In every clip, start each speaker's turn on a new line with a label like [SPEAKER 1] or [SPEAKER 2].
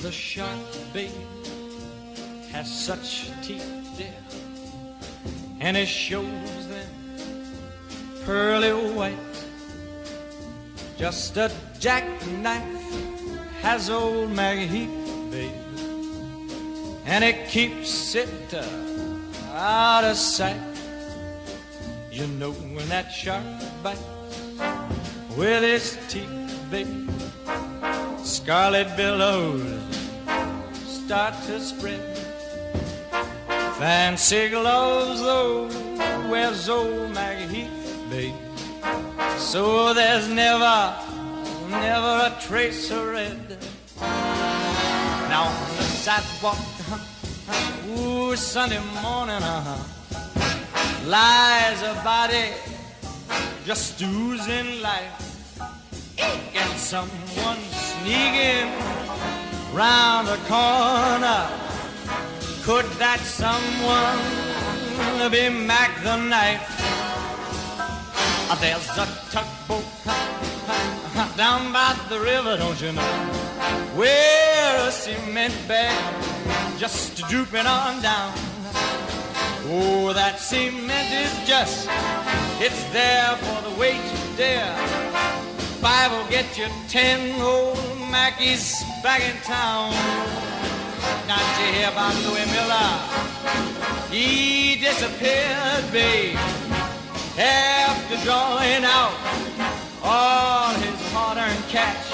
[SPEAKER 1] The shark, babe, has such teeth, dear, and it shows them pearly white. Just a jackknife has old Maggie Heath, babe, and it keeps it out of sight. You know when that shark bites with its teeth, babe, scarlet billows start to spread. Fancy gloves, though, wears old Maggie Heath, babe, so there's never a trace of red. Now on the sidewalk, ooh, Sunday morning, lies a body just oozing life, and someone sneaking round the corner. Could that someone be Mac the Knife? There's a tugboat down by the river, don't you know, where a cement bag just drooping on down. Oh, that cement is just, it's there for the weight, dear. 5 will get you 10 old Mackies back in town. Not you hear about Louis Miller? He disappeared, babe, after drawing out all his hard-earned cash.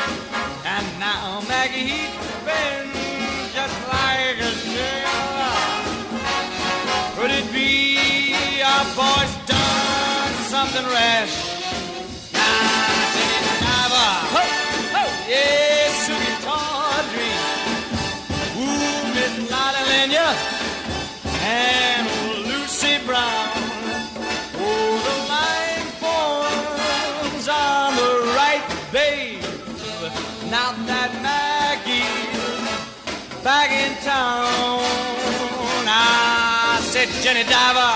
[SPEAKER 1] And now Maggie Heath's been just like a sailor. Could it be our boy's done something rash? Nah, Jenny Diver, yeah, Susie Tawdry, ooh, Miss Lotta Lenya, and old Lucy Brown. Oh, the line forms on the right, babe. Now that Maggie's back in town. I said, Jenny Diver,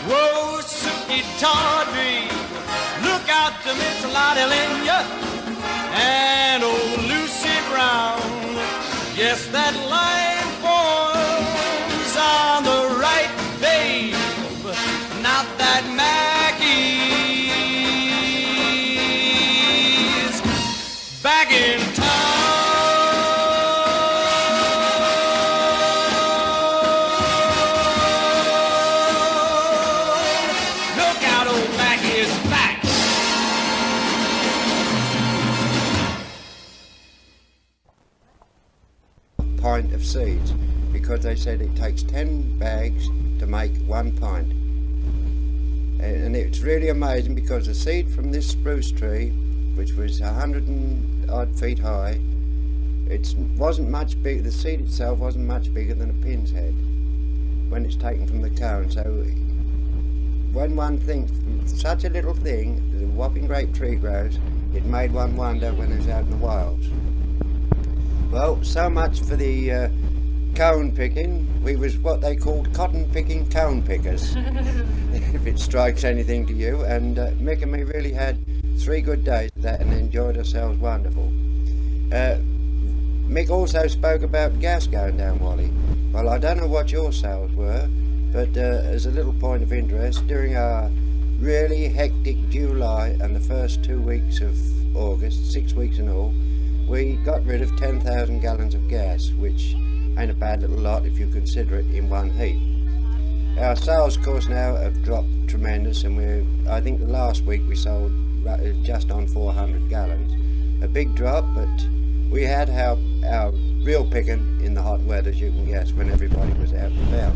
[SPEAKER 1] whoa, Susie Tawdry, look out to Miss Lotta Lenya and old Lucy Brown. Yes, that line forms on the right, babe. Now that Maggie's back in town. Look out, old Maggie is back.
[SPEAKER 2] Pint of seeds, because they said it takes 10 bags to make 1 pint. And it's really amazing, because the seed from this spruce tree, which was 100 and odd feet high, it wasn't much big. The seed itself wasn't much bigger than a pin's head when it's taken from the cone. So when one thinks such a little thing, the whopping great tree grows, it made one wonder when it was out in the wilds. Well, so much for the cone picking. We was what they called cotton picking cone pickers, if it strikes anything to you. And Mick and me really had 3 good days of that and enjoyed ourselves wonderful. Mick also spoke about gas going down, Wally. Well, I don't know what your sales were, but as a little point of interest, during our really hectic July and the first 2 weeks of August, 6 weeks in all, we got rid of 10,000 gallons of gas, which ain't a bad little lot if you consider it in one heat. Our sales, of course, now have dropped tremendous, and I think the last week we sold just on 400 gallons. A big drop, but we had our real picking in the hot weather, as you can guess, when everybody was out and about.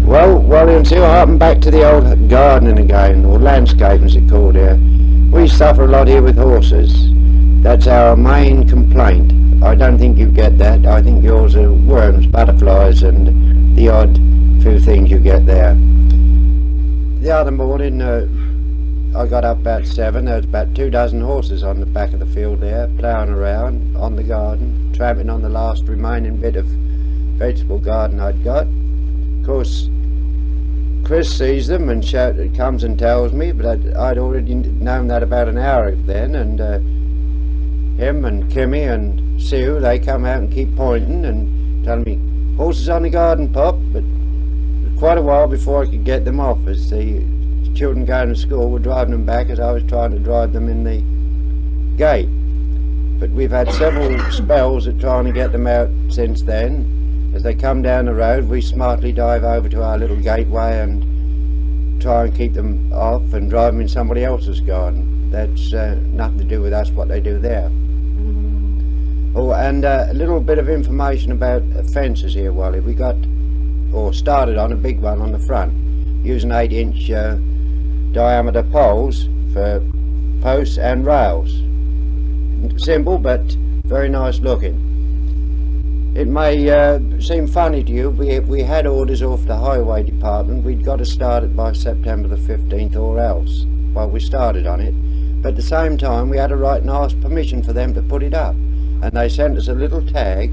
[SPEAKER 2] Well, Williams, here I'm back to the old gardening again, or landscaping as it's called here. We suffer a lot here with horses. That's our main complaint. I don't think you get that. I think yours are worms, butterflies, and the odd few things you get there. The other morning, I got up about 7. There was about 2 dozen horses on the back of the field there, ploughing around on the garden, tramping on the last remaining bit of vegetable garden I'd got. Of course, Chris sees them and comes and tells me, but I'd already known that about an hour then, and him and Kimmy and Sue, they come out and keep pointing and telling me, horses on the garden, Pop, but it was quite a while before I could get them off, as the children going to school were driving them back as I was trying to drive them in the gate. But we've had several spells at trying to get them out since then. As they come down the road, we smartly dive over to our little gateway and try and keep them off and drive them in somebody else's garden. That's nothing to do with us, what they do there. Oh, and a little bit of information about fences here, Wally. We got, or started on a big one on the front, using 8-inch diameter poles for posts and rails. Simple, but very nice looking. It may seem funny to you, we had orders off the highway department. We'd got to start it by September the 15th or else. Well, we started on it, but at the same time we had to write and ask permission for them to put it up, and they sent us a little tag,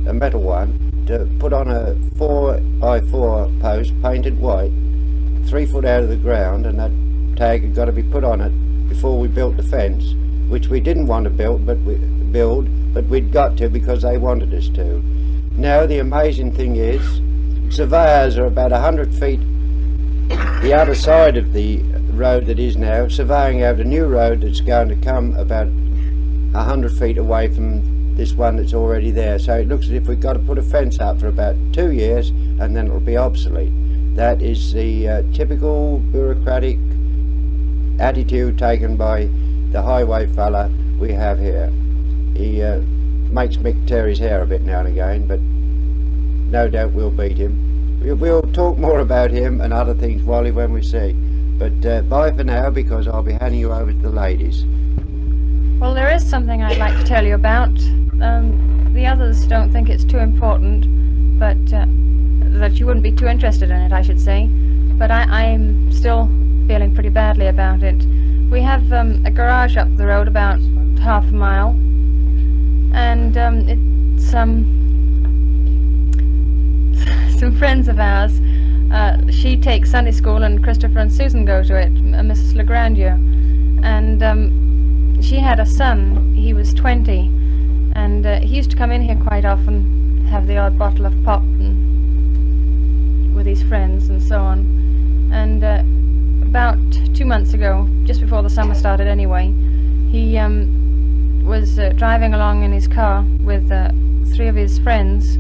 [SPEAKER 2] a metal one, to put on a 4x4 post painted white, 3 foot out of the ground, and that tag had got to be put on it before we built the fence, which we didn't want to build, but we'd got to because they wanted us to. Now the amazing thing is, surveyors are about 100 feet the other side of the road that is now, surveying out a new road that's going to come about 100 feet away from this one that's already there. So it looks as if we've got to put a fence up for about 2 years and then it'll be obsolete. That is the typical bureaucratic attitude taken by the highway fella we have here. He makes Mick tear his hair a bit now and again, but no doubt we'll beat him. We'll talk more about him and other things, Wally, when we see. But bye for now, because I'll be handing you over to the ladies.
[SPEAKER 3] Well, there is something I'd like to tell you about. The others don't think it's too important, but that you wouldn't be too interested in it, I should say. But I'm still feeling pretty badly about it. We have a garage up the road about half a mile, and it's some friends of ours. She takes Sunday school, and Christopher and Susan go to it, Mrs. Lagrandier. And she had a son. He was 20, and he used to come in here quite often, have the odd bottle of pop and with his friends and so on. And about 2 months ago, just before the summer started anyway, he was driving along in his car with 3 of his friends,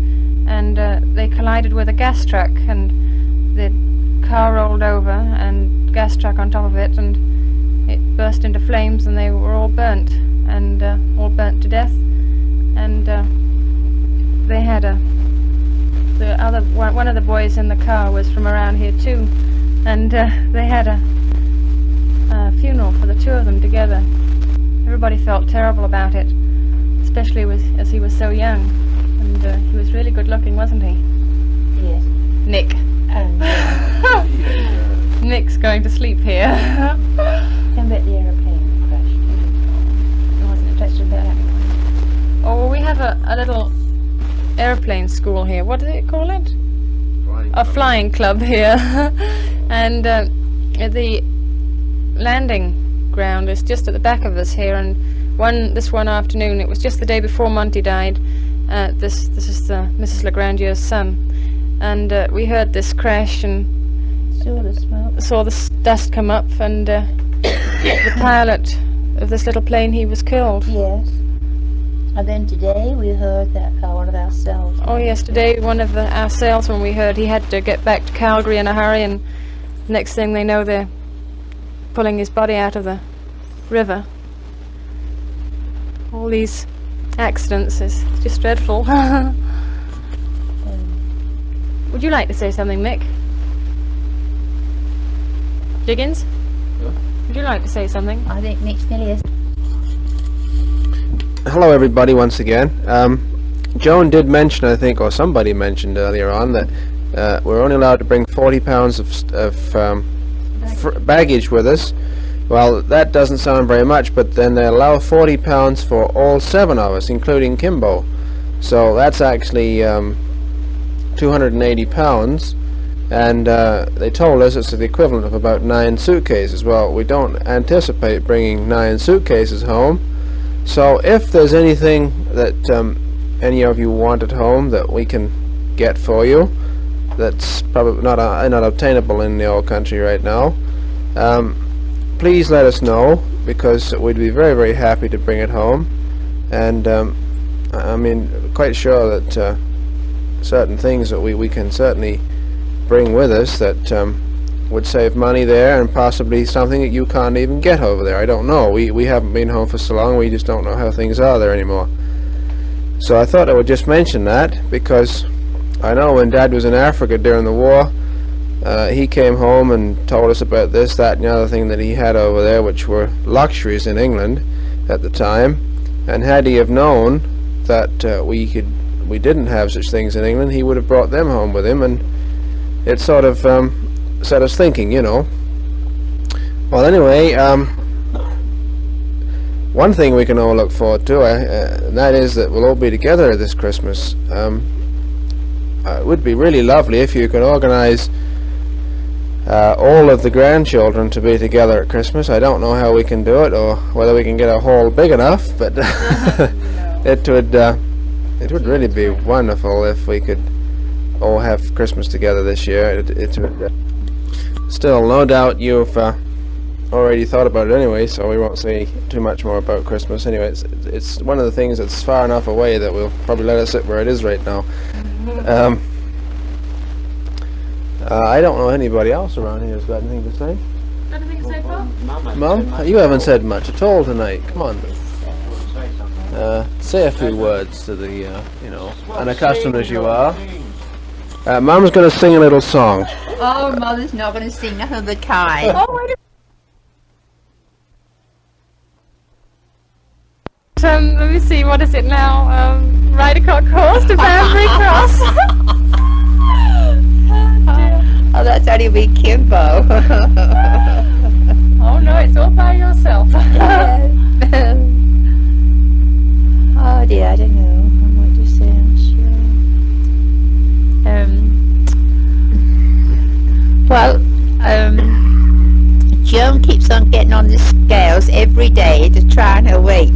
[SPEAKER 3] and they collided with a gas truck, and the car rolled over and gas truck on top of it, and it burst into flames, and they were all burnt, and all burnt to death. And they had one of the boys in the car was from around here too, and they had a funeral for the 2 of them together. Everybody felt terrible about it, especially as he was so young, and he was really good looking, wasn't he?
[SPEAKER 4] Yes.
[SPEAKER 3] Nick. Nick's going to sleep here.
[SPEAKER 4] Tell me about the aeroplane crash.
[SPEAKER 3] I wasn't interested in that. Oh, well, we have a little airplane school here. What do they call it? Flying club here. And the landing ground is just at the back of us here, and this one afternoon, it was just the day before Monty died. This is Mrs. Lagrandier's son, and we heard this crash and
[SPEAKER 4] Saw the smoke.
[SPEAKER 3] Saw the dust come up, and the pilot of this little plane, he was killed.
[SPEAKER 4] Yes. And then today we heard that one of our cells.
[SPEAKER 3] Oh yes, today one of our salesmen, we heard he had to get back to Calgary in a hurry, and next thing they know, they're pulling his body out of the river. All these accidents is just dreadful. Would you like to say something, Mick? Jiggins?
[SPEAKER 5] Yeah.
[SPEAKER 3] Would you like to say something?
[SPEAKER 4] I think Mick's nearly as...
[SPEAKER 5] Hello everybody once again. Joan did mention, I think, or somebody mentioned earlier on, that we're only allowed to bring 40 pounds of baggage with us. Well, that doesn't sound very much, but then they allow 40 pounds for all 7 of us, including Kimbo. So that's actually 280 pounds, and they told us it's the equivalent of about 9 suitcases. Well, we don't anticipate bringing 9 suitcases home, So if there's anything that any of you want at home that we can get for you, that's probably not obtainable in the old country right now, please let us know, because we'd be very, very happy to bring it home. And I mean, quite sure that certain things that we can certainly bring with us that would save money there, and possibly something that you can't even get over there. I don't know. We haven't been home for so long, we just don't know how things are there anymore. So I thought I would just mention that, because I know when Dad was in Africa during the war, he came home and told us about this, that, and the other thing that he had over there, which were luxuries in England at the time. And had he have known that we didn't have such things in England, he would have brought them home with him, and it sort of set us thinking, you know. Well, anyway, one thing we can all look forward to, and that is that we'll all be together this Christmas. It would be really lovely if you could organise all of the grandchildren to be together at Christmas. I don't know how we can do it, or whether we can get a hall big enough, but it would really be wonderful if we could all have Christmas together this year. It would, still, no doubt you've already thought about it anyway, so we won't say too much more about Christmas. Anyway, it's one of the things that's far enough away that we'll probably let it sit where it is right now. I don't know anybody else around here who's got anything to say.
[SPEAKER 3] Got anything to say, Paul?
[SPEAKER 5] Mum, you haven't said much at all tonight. Come on. Say a few words to the, you know, unaccustomed as you are. Mum's going to sing a little song.
[SPEAKER 4] Oh, Mother's not going to sing nothing of the kind.
[SPEAKER 3] Oh, wait let me see, what is it now? Ridercock Horse to Banbury Cross.
[SPEAKER 4] Oh, that's only wee Kimbo.
[SPEAKER 3] Oh no, it's all by yourself.
[SPEAKER 4] Oh dear, I don't know what to say, I'm sure. Well, Joan keeps on getting on the scales every day to try on her weight.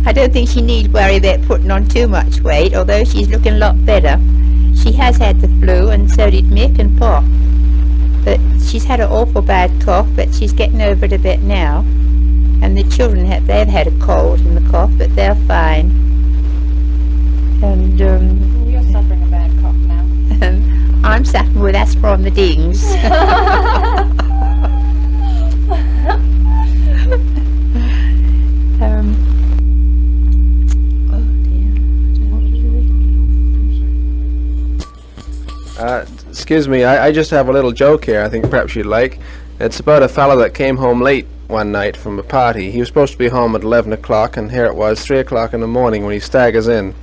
[SPEAKER 4] I don't think she needs worry about putting on too much weight, although she's looking a lot better. She has had the flu, and so did Mick and Pop. But she's had an awful bad cough, but she's getting over it a bit now. And the children, they've had a cold and the cough, but they're fine. And
[SPEAKER 3] You're suffering a bad cough now.
[SPEAKER 4] I'm suffering with asthma on the dings.
[SPEAKER 5] Excuse me, I just have a little joke here I think perhaps you'd like. It's about a fella that came home late one night from a party. He was supposed to be home at 11 o'clock, and here it was 3 o'clock in the morning when he staggers in.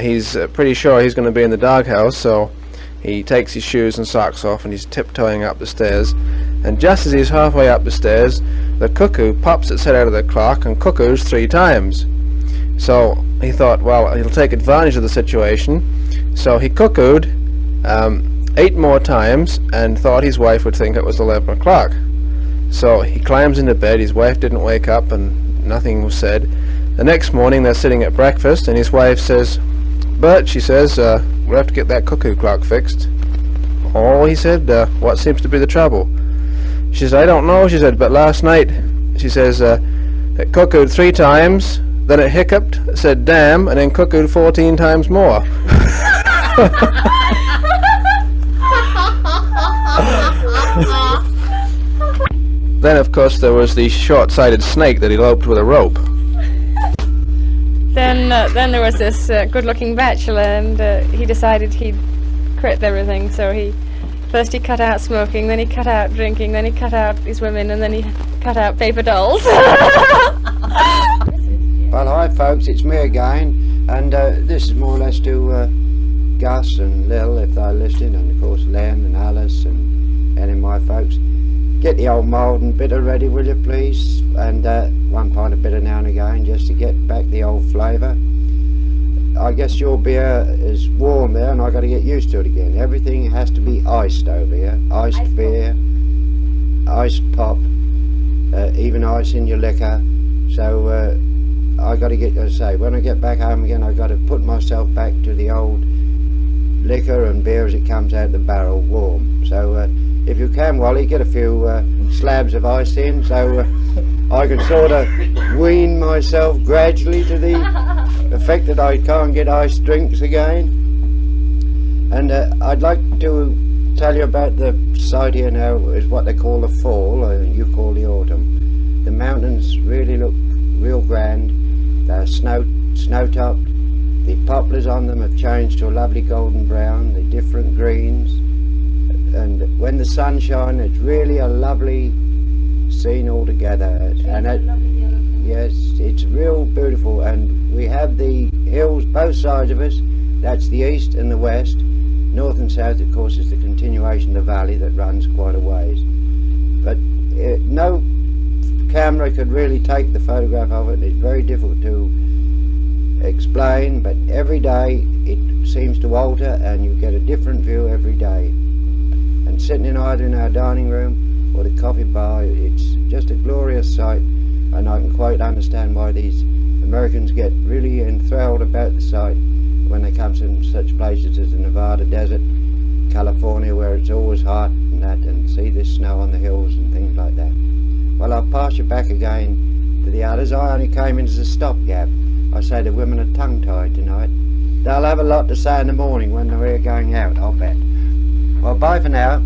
[SPEAKER 5] He's pretty sure he's going to be in the doghouse, so he takes his shoes and socks off and he's tiptoeing up the stairs. And just as he's halfway up the stairs, the cuckoo pops its head out of the clock and cuckoos 3 times. So he thought, well, he'll take advantage of the situation. So he cuckooed 8 more times and thought his wife would think it was 11 o'clock. So he climbs into bed. His wife didn't wake up and nothing was said. The next morning they're sitting at breakfast and his wife says, "Bert," she says, "we'll have to get that cuckoo clock fixed." "Oh," he said, "what seems to be the trouble?" She says, "I don't know," she said, "but last night," she says, "it cuckooed 3 times, then it hiccuped, said damn, and then cuckooed 14 times more." Then of course there was the short-sighted snake that eloped with a rope.
[SPEAKER 3] Then there was this good-looking bachelor, and he decided he'd quit everything. So he first cut out smoking, then he cut out drinking, then he cut out his women, and then he cut out paper dolls.
[SPEAKER 2] Well, hi folks, it's me again, and this is more or less to Gus and Lil, if they're listening, and of course Len and Alice and any of my folks. Get the old Maldon Bitter ready, will you please, and 1 pint of bitter now and again, just to get back the old flavour. I guess your beer is warm there, and I've got to get used to it again. Everything has to be iced over here. Iced beer, iced pop, even ice in your liquor. So I got to get, as I say, when I get back home again, I got to put myself back to the old liquor and beer as it comes out the barrel warm. So if you can, Wally, get a few slabs of ice in, so I can sort of wean myself gradually to the effect that I can't get iced drinks again. And I'd like to tell you about the site here now, is what they call the fall, or you call the autumn. The mountains really look real grand. They're snow-topped. The poplars on them have changed to a lovely golden brown, the different greens. And when the sun shines, it's really a lovely scene altogether. Yes, it's real beautiful. And we have the hills both sides of us. That's the east and the west. North and south, of course, is the continuation of the valley that runs quite a ways. But no camera could really take the photograph of it. It's very difficult to explain, but every day it seems to alter and you get a different view every day. And sitting in either in our dining room or the coffee bar, it's just a glorious sight, and I can quite understand why these Americans get really enthralled about the sight when they come to such places as the Nevada desert, California, where it's always hot and that, and see this snow on the hills and things like that. Well, I'll pass you back again to the others. I only came in as a stopgap. I say the women are tongue-tied tonight. They'll have a lot to say in the morning when we're going out, I'll bet. Well, bye for now.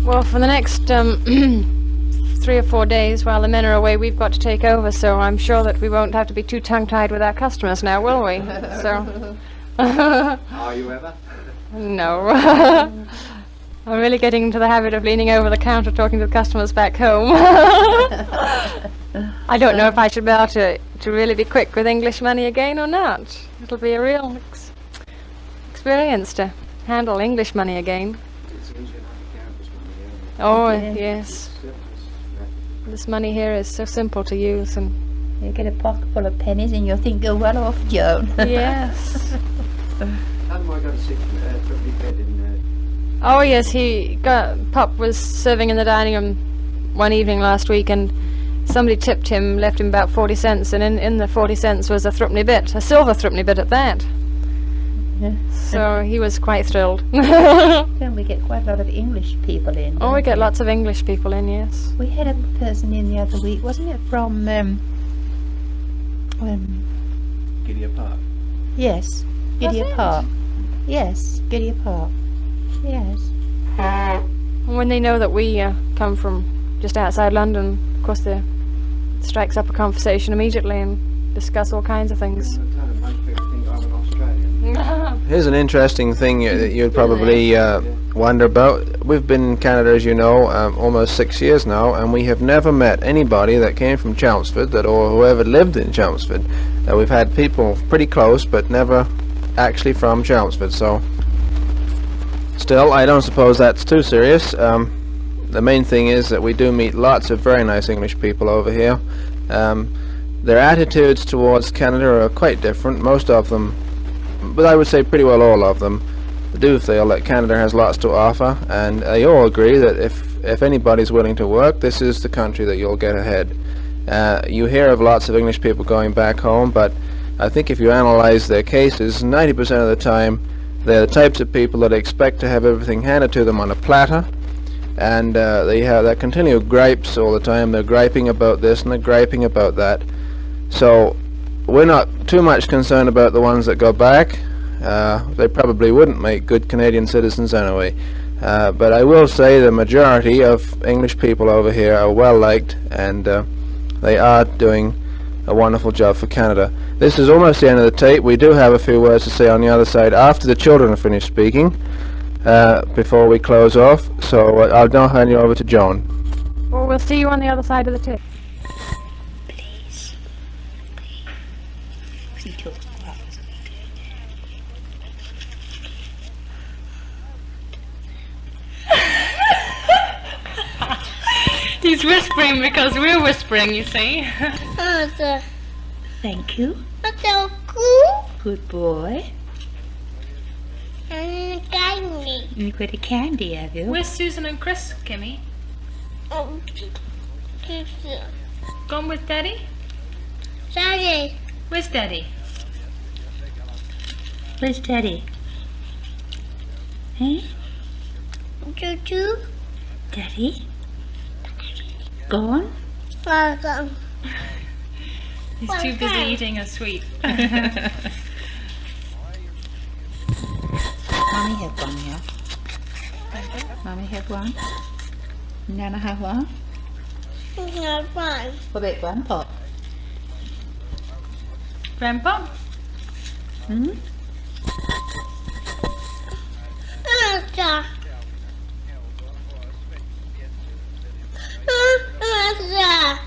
[SPEAKER 3] Well, for the next 3 or 4 days while the men are away, we've got to take over, so I'm sure that we won't have to be too tongue-tied with our customers now, will we? So.
[SPEAKER 2] Are you ever?
[SPEAKER 3] No. I'm really getting into the habit of leaning over the counter talking to the customers back home. I don't know if I should be able to really be quick with English money again or not. It'll be a real experience to handle English money again.
[SPEAKER 2] It's easier not to count this money here.
[SPEAKER 3] Oh, yes. This money here is so simple to use, and
[SPEAKER 4] You get a pocket full of pennies and you'll think you're well off, Joan.
[SPEAKER 3] yes.
[SPEAKER 2] How I got a triple bed in
[SPEAKER 3] Oh yes, Pop was serving in the dining room one evening last week, and somebody tipped him, left him about 40 cents, and in the 40 cents was a threepenny bit, a silver threepenny bit at that.
[SPEAKER 4] Yeah.
[SPEAKER 3] So he was quite thrilled.
[SPEAKER 4] Then we get quite a lot of English people in.
[SPEAKER 3] Oh, we get lots of English people in, yes.
[SPEAKER 4] We had a person in the other week, wasn't it, from
[SPEAKER 5] Gidea Park.
[SPEAKER 4] yes, Gidea Park. Yes, Gidea Park. Yes.
[SPEAKER 3] And when they know that we come from just outside London, of course they strikes up a conversation immediately and discuss all kinds of things.
[SPEAKER 5] Here's an interesting thing that you'd probably wonder about. We've been in Canada, as you know, almost 6 years now, and we have never met anybody that came from Chelmsford or whoever lived in Chelmsford. We've had people pretty close, but never actually from Chelmsford. So, still, I don't suppose that's too serious. The main thing is that we do meet lots of very nice English people over here. Their attitudes towards Canada are quite different. Most of them, but I would say pretty well all of them, do feel that Canada has lots to offer, and they all agree that if anybody's willing to work, this is the country that you'll get ahead. You hear of lots of English people going back home, but I think if you analyze their cases, 90% of the time they're the types of people that expect to have everything handed to them on a platter, and they have that continual gripes all the time. They're griping about this and they're griping about that. So we're not too much concerned about the ones that go back. They probably wouldn't make good Canadian citizens anyway. But I will say the majority of English people over here are well liked, and they are doing a wonderful job for Canada. This is almost the end of the tape. We do have a few words to say on the other side after the children have finished speaking, before we close off. So I'll now hand you over to Joan.
[SPEAKER 3] Well, we'll see you on the other side of the tape. He's whispering because we're whispering, you see.
[SPEAKER 4] Thank you.
[SPEAKER 6] So cool.
[SPEAKER 4] Good boy.
[SPEAKER 6] And candy.
[SPEAKER 4] You got a candy, have you?
[SPEAKER 3] Where's Susan and Chris, Kimmy?
[SPEAKER 6] Kiss.
[SPEAKER 3] Gone with Daddy?
[SPEAKER 6] Daddy.
[SPEAKER 4] Where's Daddy? Where's Daddy? Hey?
[SPEAKER 6] Choo-choo.
[SPEAKER 4] Daddy? Gone?
[SPEAKER 6] Welcome.
[SPEAKER 3] He's too busy eating a sweet.
[SPEAKER 4] Mommy have one, yeah? Mommy have one? Nana have one?
[SPEAKER 6] Not fun.
[SPEAKER 4] What about Grandpa?
[SPEAKER 3] Grandpa?
[SPEAKER 4] Hmm?
[SPEAKER 6] Asa. Asa.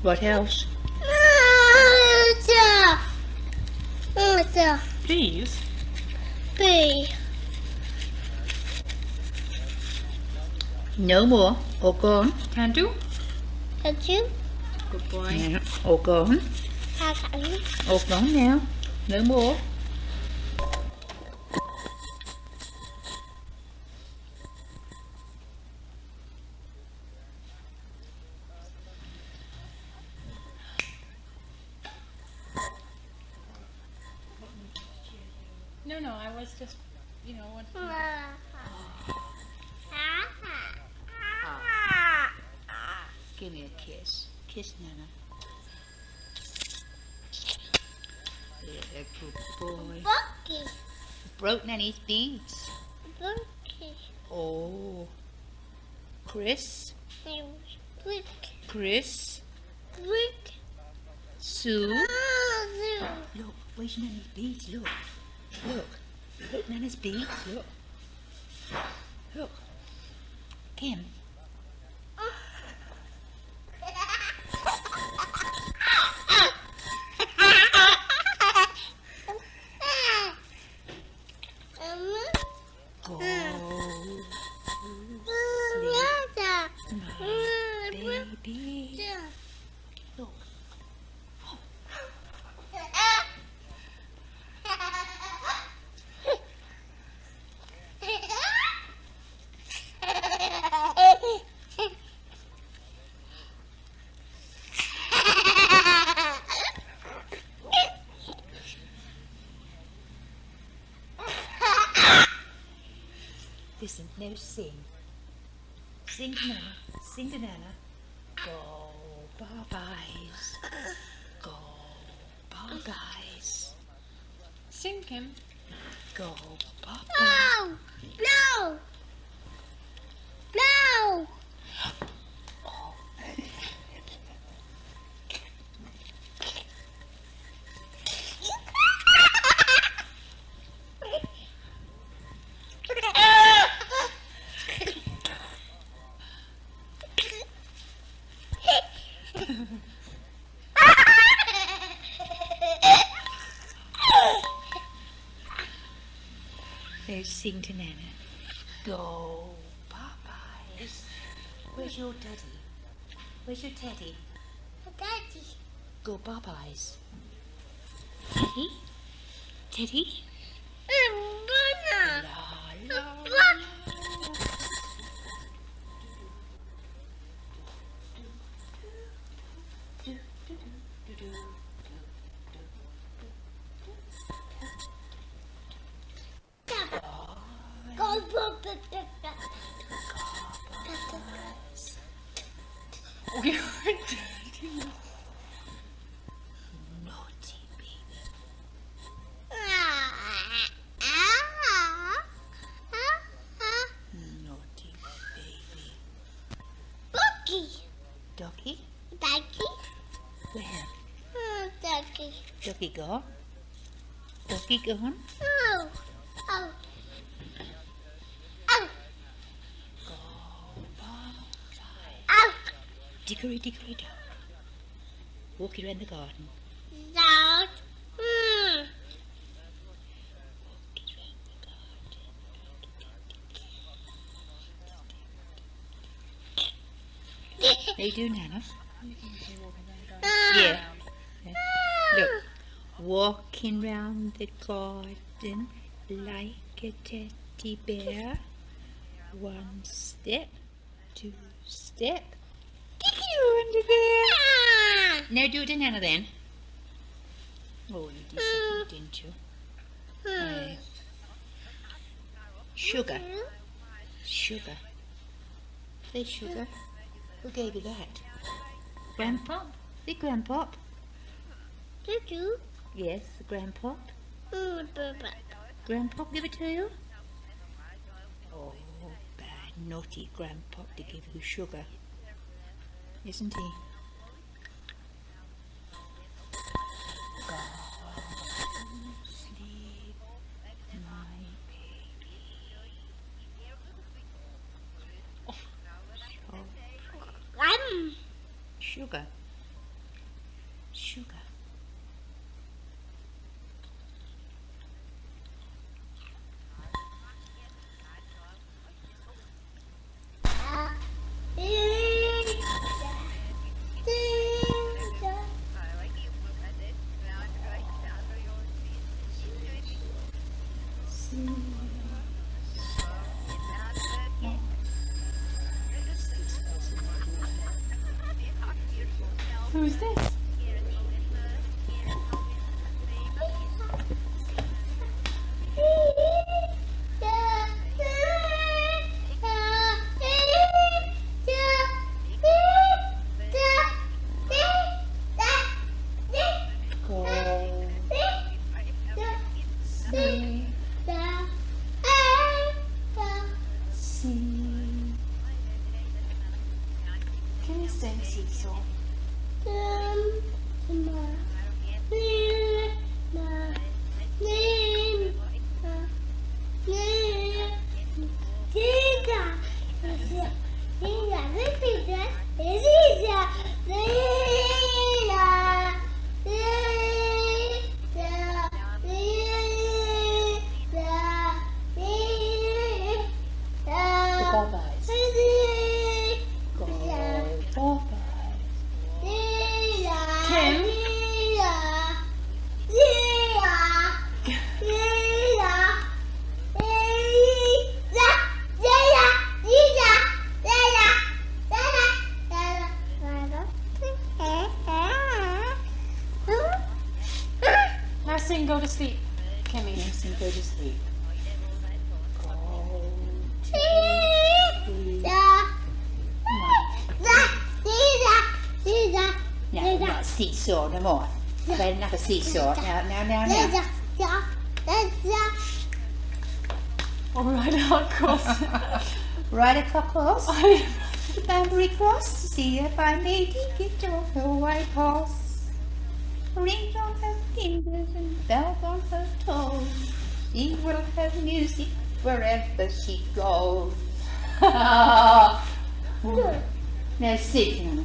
[SPEAKER 4] What else?
[SPEAKER 6] Asa. Asa.
[SPEAKER 3] Please.
[SPEAKER 6] B.
[SPEAKER 4] No more. All gone.
[SPEAKER 3] Can do.
[SPEAKER 6] That's you.
[SPEAKER 3] Good boy.
[SPEAKER 4] Yeah. All gone. All gone now. No more.
[SPEAKER 3] No, I was just, what...
[SPEAKER 4] Give me a kiss. Kiss Nana. Yeah, good boy.
[SPEAKER 6] Bucky.
[SPEAKER 4] Broke Nanny's beads.
[SPEAKER 6] Bucky.
[SPEAKER 4] Oh. Chris.
[SPEAKER 6] Brick.
[SPEAKER 4] Chris.
[SPEAKER 6] Brick.
[SPEAKER 4] Sue.
[SPEAKER 6] Oh,
[SPEAKER 4] Look, where's Nana's beads? Look. Look. Look, Nana's beads. Look. Look. Kim. Go. Baby. Look. Listen, now sing. Sing to Nana. Sing to Nana. Go, Popeyes. Go, Popeyes.
[SPEAKER 3] Sing, Kim.
[SPEAKER 4] Go, Popeyes.
[SPEAKER 6] Blow! Blow! Blow!
[SPEAKER 4] Now sing to Nana. Go, Popeyes. Where's your daddy? Where's your teddy?
[SPEAKER 6] Daddy.
[SPEAKER 4] Go, Popeyes. Teddy? Teddy?
[SPEAKER 6] Banana.
[SPEAKER 4] La, la, la.
[SPEAKER 6] Go,
[SPEAKER 3] We are dirty.
[SPEAKER 4] Naughty baby. Naughty baby.
[SPEAKER 6] Bucky.
[SPEAKER 4] Doggy?
[SPEAKER 6] Daddy.
[SPEAKER 4] Where?
[SPEAKER 6] Daddy.
[SPEAKER 4] Doggy gone? Doggy gone?
[SPEAKER 6] Oh. Oh. Oh.
[SPEAKER 4] Go, Popeyes.
[SPEAKER 6] Oh.
[SPEAKER 4] Dickory, dickory, dock. Walk around the garden.
[SPEAKER 6] Dog.
[SPEAKER 4] Walk around the garden. How you doing, Nana? Yeah. Look, walking round the garden like a teddy bear. 1 step, 2 step. Get you under there. No, do it in Hannah then. Oh, you did something, didn't you? Sugar. Sugar. Play sugar. Who gave you that? Grandpa? The Grandpa?
[SPEAKER 6] Choo-choo.
[SPEAKER 4] Yes, the Grandpa.
[SPEAKER 6] Papa.
[SPEAKER 4] Grandpa give it to you? Oh, bad, naughty Grandpa to give you sugar. Isn't he? Go to sleep, my baby. Sugar. Sugar.
[SPEAKER 3] Who's this? Can you sing seesaw? Now sing Go to Sleep, Kimmy.
[SPEAKER 4] Yes, and go to sleep. No, not seesaw no more. I've had enough of seesaw. Now.
[SPEAKER 3] All right, of course.
[SPEAKER 4] Right across. The Banbury Cross. See if I may get off her white horse. Rings on her fingers and bells on her toes. She will have music wherever she goes. Now sit down.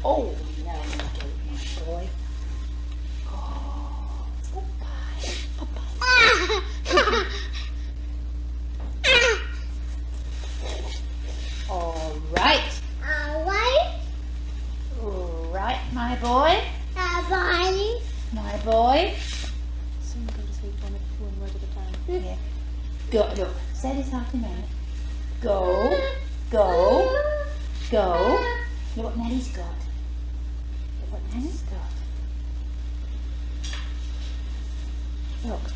[SPEAKER 4] Oh, no, you don't, my boy. Oh, goodbye. All right. Right, my boy. My boy.
[SPEAKER 3] Sing Go to Sleep one word at a time.
[SPEAKER 4] Yeah. Go, look, say this after me. Go, go, go. Look what Nanny's got. Look what Nanny's got. Look.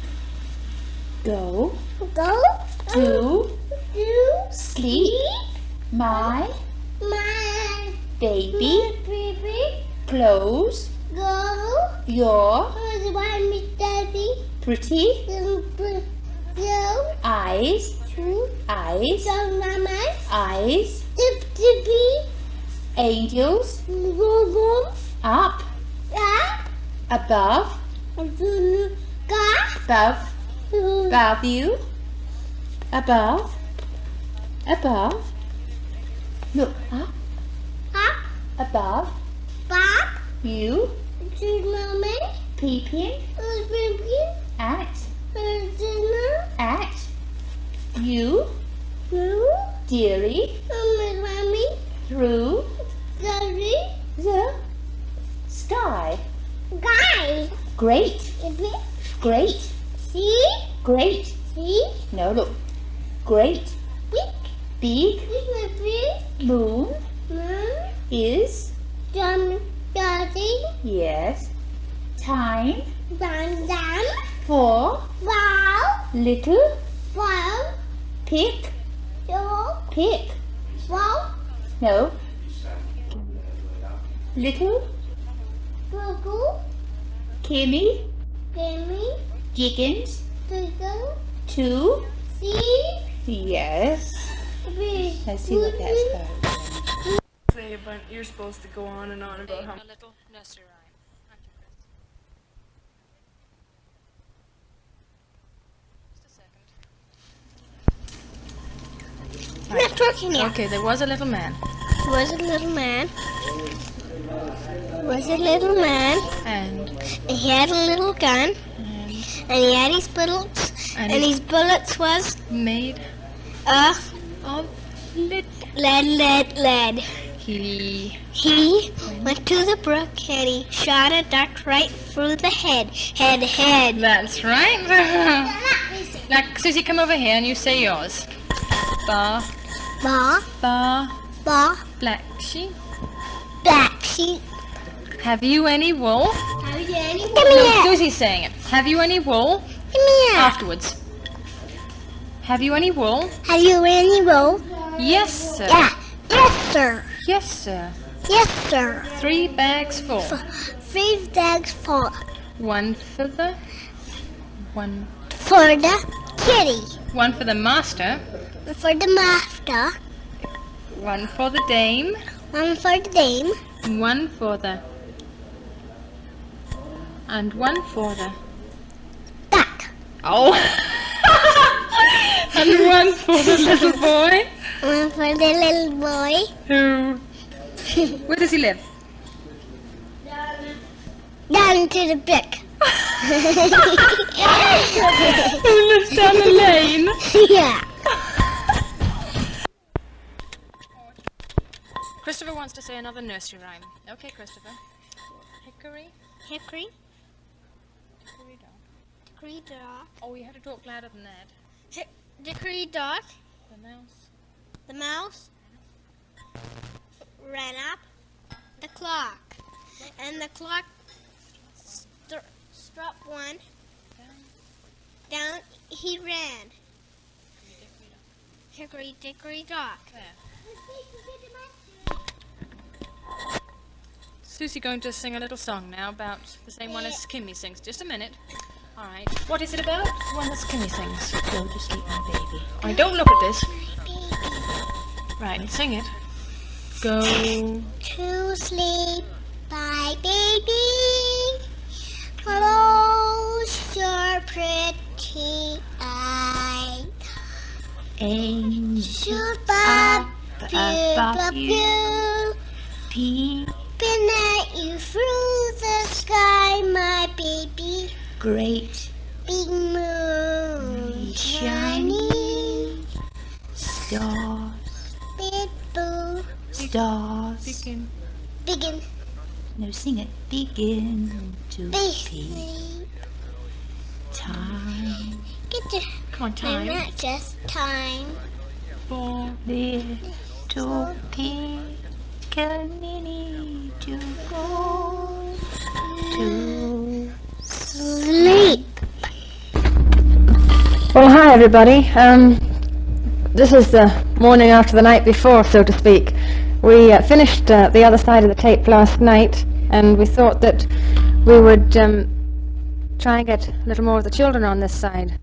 [SPEAKER 4] Go to sleep, my baby. Close your pretty eyes. Eyes. Angels up above you. Above. Look up above you. Peeping at you, dearie, through the sky. Great. No, look. Great. Big
[SPEAKER 6] Big
[SPEAKER 4] moon
[SPEAKER 6] moon.
[SPEAKER 4] is,
[SPEAKER 6] Daddy.
[SPEAKER 4] yes, time
[SPEAKER 6] Dum.
[SPEAKER 4] for
[SPEAKER 6] Wow.
[SPEAKER 4] little
[SPEAKER 6] Wow.
[SPEAKER 4] pick,
[SPEAKER 6] Yo.
[SPEAKER 4] pick,
[SPEAKER 6] Wow.
[SPEAKER 4] no, little
[SPEAKER 6] Google.
[SPEAKER 4] Kimmy
[SPEAKER 6] Gimme.
[SPEAKER 4] Jiggins
[SPEAKER 6] Google.
[SPEAKER 4] to,
[SPEAKER 6] See.
[SPEAKER 4] yes.
[SPEAKER 6] Big.
[SPEAKER 4] Let's see what that's about.
[SPEAKER 7] Say a bunch, you're supposed to go on and on about how
[SPEAKER 3] A little nursery rhyme. Aren't you, Chris? Just a second.
[SPEAKER 6] I'm not talking yet.
[SPEAKER 3] Okay, there was a little man,
[SPEAKER 6] Was a little man. Was a little man.
[SPEAKER 3] and
[SPEAKER 6] He had a little gun. And he had his bullets.
[SPEAKER 3] And
[SPEAKER 6] And
[SPEAKER 3] he-
[SPEAKER 6] his bullets was
[SPEAKER 3] made
[SPEAKER 6] uh
[SPEAKER 3] of lit.
[SPEAKER 6] lead.
[SPEAKER 3] He
[SPEAKER 6] He went to the brook and he shot a duck right through the head. Head.
[SPEAKER 3] That's right. Now, Susie, come over here and you say yours. Bar,
[SPEAKER 6] Ba,
[SPEAKER 3] bar,
[SPEAKER 6] ba,
[SPEAKER 3] black sheep.
[SPEAKER 6] black sheep.
[SPEAKER 3] Have you any wool?
[SPEAKER 6] Give me
[SPEAKER 3] No,
[SPEAKER 6] that.
[SPEAKER 3] Susie's saying it. Have you any wool?
[SPEAKER 6] Give me that.
[SPEAKER 3] Afterwards. Have you any wool?
[SPEAKER 6] Have you any wool?
[SPEAKER 3] Yes, sir.
[SPEAKER 6] Yeah. Yes, sir.
[SPEAKER 3] Yes, sir.
[SPEAKER 6] Yes, sir.
[SPEAKER 3] 3 bags full.
[SPEAKER 6] 3 bags full.
[SPEAKER 3] One for the
[SPEAKER 6] For the kitty.
[SPEAKER 3] one for the master.
[SPEAKER 6] For the master.
[SPEAKER 3] One for the dame.
[SPEAKER 6] One for the dame.
[SPEAKER 3] One for the and one for the
[SPEAKER 6] Duck.
[SPEAKER 3] oh. And one for the little boy
[SPEAKER 6] One for the little boy.
[SPEAKER 3] who. Where does he live?
[SPEAKER 6] Down to the brook.
[SPEAKER 3] Who lives down the lane?
[SPEAKER 6] Yeah.
[SPEAKER 3] Christopher wants to say another nursery rhyme. Okay, Christopher. Hickory.
[SPEAKER 6] Hickory.
[SPEAKER 3] Hickory dock.
[SPEAKER 6] Hickory dock.
[SPEAKER 3] Oh, you have to talk louder than that.
[SPEAKER 6] Hickory dock.
[SPEAKER 3] The mouse.
[SPEAKER 6] The mouse ran up the clock. And the clock struck one. Down he ran. Hickory dickory dock.
[SPEAKER 3] There. Susie going to sing a little song now about the same one as Kimmy sings. Just a minute. All right. What is it about? The one that Kimmy sings.
[SPEAKER 4] Go to sleep, my baby.
[SPEAKER 3] All right, don't look at this. Right, sing it. Go.
[SPEAKER 6] To sleep, my baby. Close your pretty eyes.
[SPEAKER 4] Angel
[SPEAKER 6] Shoot
[SPEAKER 4] up
[SPEAKER 6] up,
[SPEAKER 4] above you,
[SPEAKER 6] peeping at you through the sky, my baby.
[SPEAKER 4] great
[SPEAKER 6] Big moon shining,
[SPEAKER 4] stars,
[SPEAKER 6] big boo,
[SPEAKER 4] stars.
[SPEAKER 3] Begin.
[SPEAKER 6] begin,
[SPEAKER 4] No, sing it. Begin to
[SPEAKER 6] big
[SPEAKER 4] peep.
[SPEAKER 6] sleep.
[SPEAKER 4] Time
[SPEAKER 6] Get your
[SPEAKER 3] Come on, time.
[SPEAKER 6] not just time.
[SPEAKER 3] For
[SPEAKER 4] little pickaninny to go to
[SPEAKER 6] Sleep.
[SPEAKER 3] Well, hi everybody. This is the morning after the night before, so to speak. We finished the other side of the tape last night, and we thought that we would try and get a little more of the children on this side.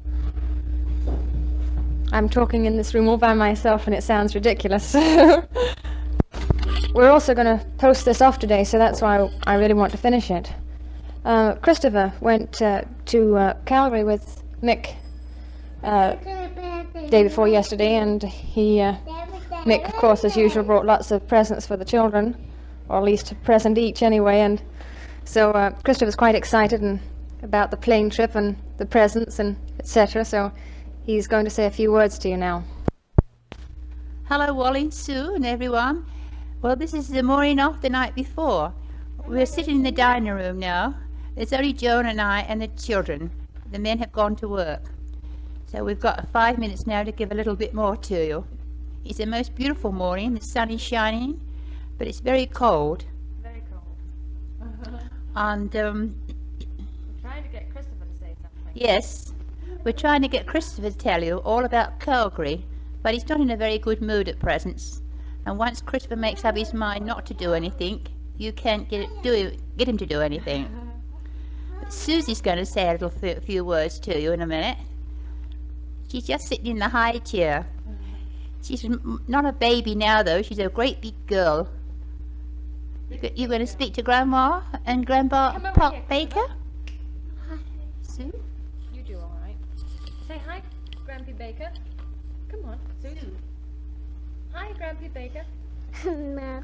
[SPEAKER 3] I'm talking in this room all by myself, and it sounds ridiculous. We're also going to post this off today, so that's why I really want to finish it. Christopher went to Calgary with Mick day before yesterday, and Mick, of course, as usual, brought lots of presents for the children, or at least a present each anyway, and so Christopher's quite excited about the plane trip and the presents and etc., so he's going to say a few words to you now.
[SPEAKER 4] Hello, Wally, Sue, and everyone. Well, this is the morning off the night before. We're sitting in the dining room now. It's only Joan and I and the children. The men have gone to work. So we've got 5 minutes now to give a little bit more to you. It's the most beautiful morning. The sun is shining, but it's very cold.
[SPEAKER 3] Very cold.
[SPEAKER 4] And
[SPEAKER 3] I'm trying to get Christopher to say something.
[SPEAKER 4] yes, we're trying to get Christopher to tell you all about Calgary, but he's not in a very good mood at present. And once Christopher makes up his mind not to do anything, you can't get him to do anything. But Susie's going to say a few words to you in a minute. She's just sitting in the high chair. She's not a baby now, though. She's a great big girl. You're going to speak to Grandma and Grandpa
[SPEAKER 3] Come over
[SPEAKER 4] Pop
[SPEAKER 3] here,
[SPEAKER 4] Baker? Hi, Sue?
[SPEAKER 3] You do all right. Say hi, Grampy Baker. Come on, Sue. Hi, Grampy Baker.
[SPEAKER 6] No.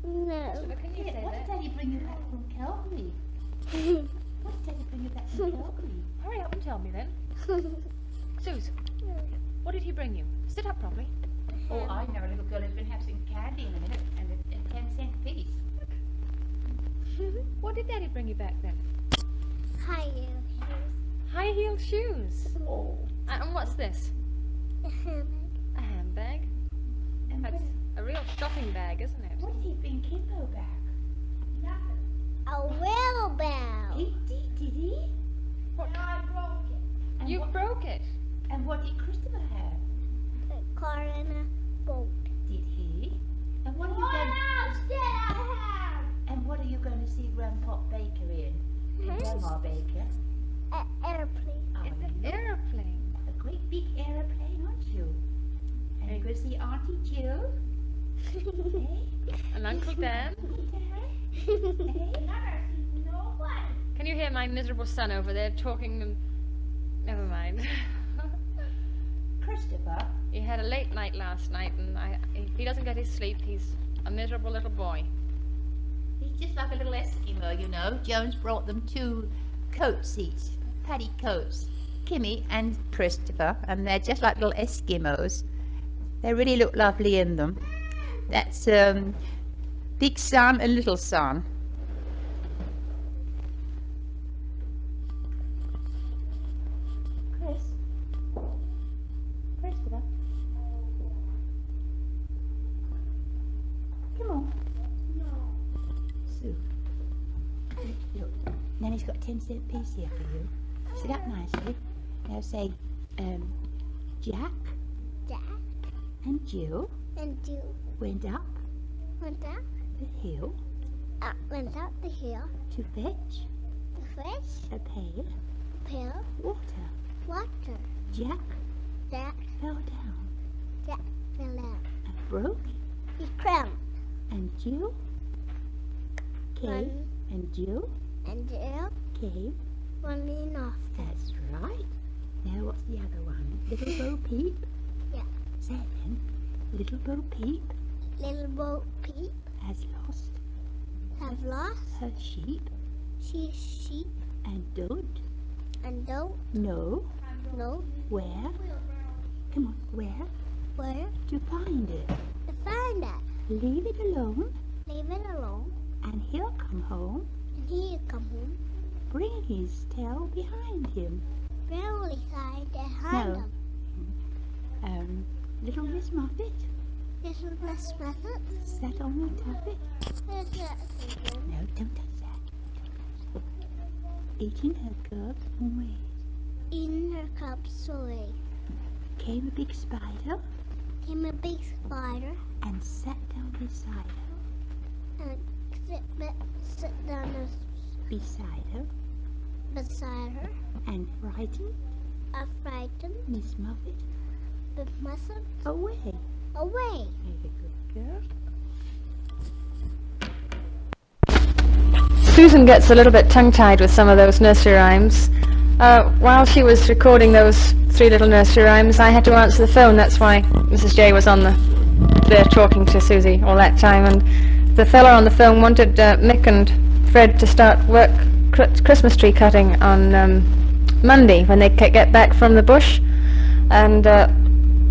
[SPEAKER 6] No.
[SPEAKER 3] Christopher, can you say that?
[SPEAKER 4] Daddy bring you back from Calgary? What did Daddy bring you back from Calgary?
[SPEAKER 3] Hurry up and tell me then. Suze, what did he bring you? Sit up properly.
[SPEAKER 4] Oh, I know a little girl who's going to have some candy in a minute and a 10-cent piece.
[SPEAKER 3] What did Daddy bring you back then?
[SPEAKER 6] Hi, you.
[SPEAKER 3] High-heeled shoes.
[SPEAKER 4] Oh.
[SPEAKER 3] And what's this?
[SPEAKER 6] The hammock.
[SPEAKER 3] A handbag.
[SPEAKER 4] And
[SPEAKER 3] That's a real shopping bag, isn't it?
[SPEAKER 4] what did he bring Kimbo back? Nothing.
[SPEAKER 6] A wheelbarrow.
[SPEAKER 4] Did he?
[SPEAKER 3] What?
[SPEAKER 6] I broke it.
[SPEAKER 4] And
[SPEAKER 3] You
[SPEAKER 4] what,
[SPEAKER 3] broke it.
[SPEAKER 4] and what did Christopher have?
[SPEAKER 6] A car and a boat.
[SPEAKER 4] Did he? And what are you
[SPEAKER 6] What
[SPEAKER 4] going?
[SPEAKER 6] else did I have?
[SPEAKER 4] And what are you going to see Grandpa Baker in? And Grandma Baker?
[SPEAKER 6] An airplane.
[SPEAKER 4] Oh,
[SPEAKER 3] It's an airplane.
[SPEAKER 4] a great big aeroplane, aren't you? And you're going to see Auntie Jill? Eh?
[SPEAKER 3] And Uncle Dan.
[SPEAKER 4] Uncle Dan?
[SPEAKER 6] Nobody.
[SPEAKER 3] Can you hear my miserable son over there talking and... Never mind.
[SPEAKER 4] Christopher?
[SPEAKER 3] He had a late night last night, and if he doesn't get his sleep, he's a miserable little boy.
[SPEAKER 4] He's just like a little Eskimo, you know. Joan's brought them 2 coats each, paddy coats, Kimmy and Christopher, and they're just like little Eskimos. They really look lovely in them. That's Big Son and Little Son. Christopher? Come on. Sue. Look, Nanny's got a 10-cent piece here for you. Sit up nicely. Now say, Jack
[SPEAKER 6] Jack
[SPEAKER 4] and Jill
[SPEAKER 6] and Jill
[SPEAKER 4] went up
[SPEAKER 6] went up
[SPEAKER 4] the
[SPEAKER 6] hill
[SPEAKER 4] to fetch
[SPEAKER 6] to fetch
[SPEAKER 4] a pail
[SPEAKER 6] a pail
[SPEAKER 4] of water.
[SPEAKER 6] of water.
[SPEAKER 4] Jack
[SPEAKER 6] Jack
[SPEAKER 4] fell down
[SPEAKER 6] fell down.
[SPEAKER 4] and broke,
[SPEAKER 6] He cramped.
[SPEAKER 4] and Jill came,
[SPEAKER 6] Run.
[SPEAKER 4] and Jill
[SPEAKER 6] And Jill
[SPEAKER 4] came.
[SPEAKER 6] running off.
[SPEAKER 4] That's right. Now what's the other one? Little Bo Peep?
[SPEAKER 6] Yeah.
[SPEAKER 4] Say it then. Little Bo Peep
[SPEAKER 6] Little Bo Peep
[SPEAKER 4] has lost
[SPEAKER 6] have lost
[SPEAKER 4] her sheep
[SPEAKER 6] sheep
[SPEAKER 4] and don't
[SPEAKER 6] and don't
[SPEAKER 4] know
[SPEAKER 6] know
[SPEAKER 4] where, come on,
[SPEAKER 6] where
[SPEAKER 4] to find it.
[SPEAKER 6] to find it.
[SPEAKER 4] Leave it alone
[SPEAKER 6] Leave it alone,
[SPEAKER 4] and he'll come home,
[SPEAKER 6] and he'll come home.
[SPEAKER 4] bring his tail behind him.
[SPEAKER 6] Really side behind
[SPEAKER 4] No.
[SPEAKER 6] him.
[SPEAKER 4] Little Miss Muffet
[SPEAKER 6] This is Miss Muffet.
[SPEAKER 4] sat on the tuffet.
[SPEAKER 6] There's that again.
[SPEAKER 4] No, don't touch that. Eating her cubs away.
[SPEAKER 6] In her cups away
[SPEAKER 4] Came a big spider
[SPEAKER 6] came a big spider
[SPEAKER 4] and sat down beside her.
[SPEAKER 6] and sit down
[SPEAKER 4] Beside her
[SPEAKER 6] beside her.
[SPEAKER 4] and frightened
[SPEAKER 6] I frightened
[SPEAKER 4] Miss Muffet
[SPEAKER 6] the Muffet
[SPEAKER 4] away.
[SPEAKER 6] away.
[SPEAKER 4] Very good girl.
[SPEAKER 3] Susan gets a little bit tongue-tied with some of those nursery rhymes. While she was recording those 3 little nursery rhymes, I had to answer the phone. That's why Mrs. J was on there talking to Susie all that time. And the fella on the phone wanted Mick and Fred to start Christmas tree cutting on Monday when they get back from the bush. And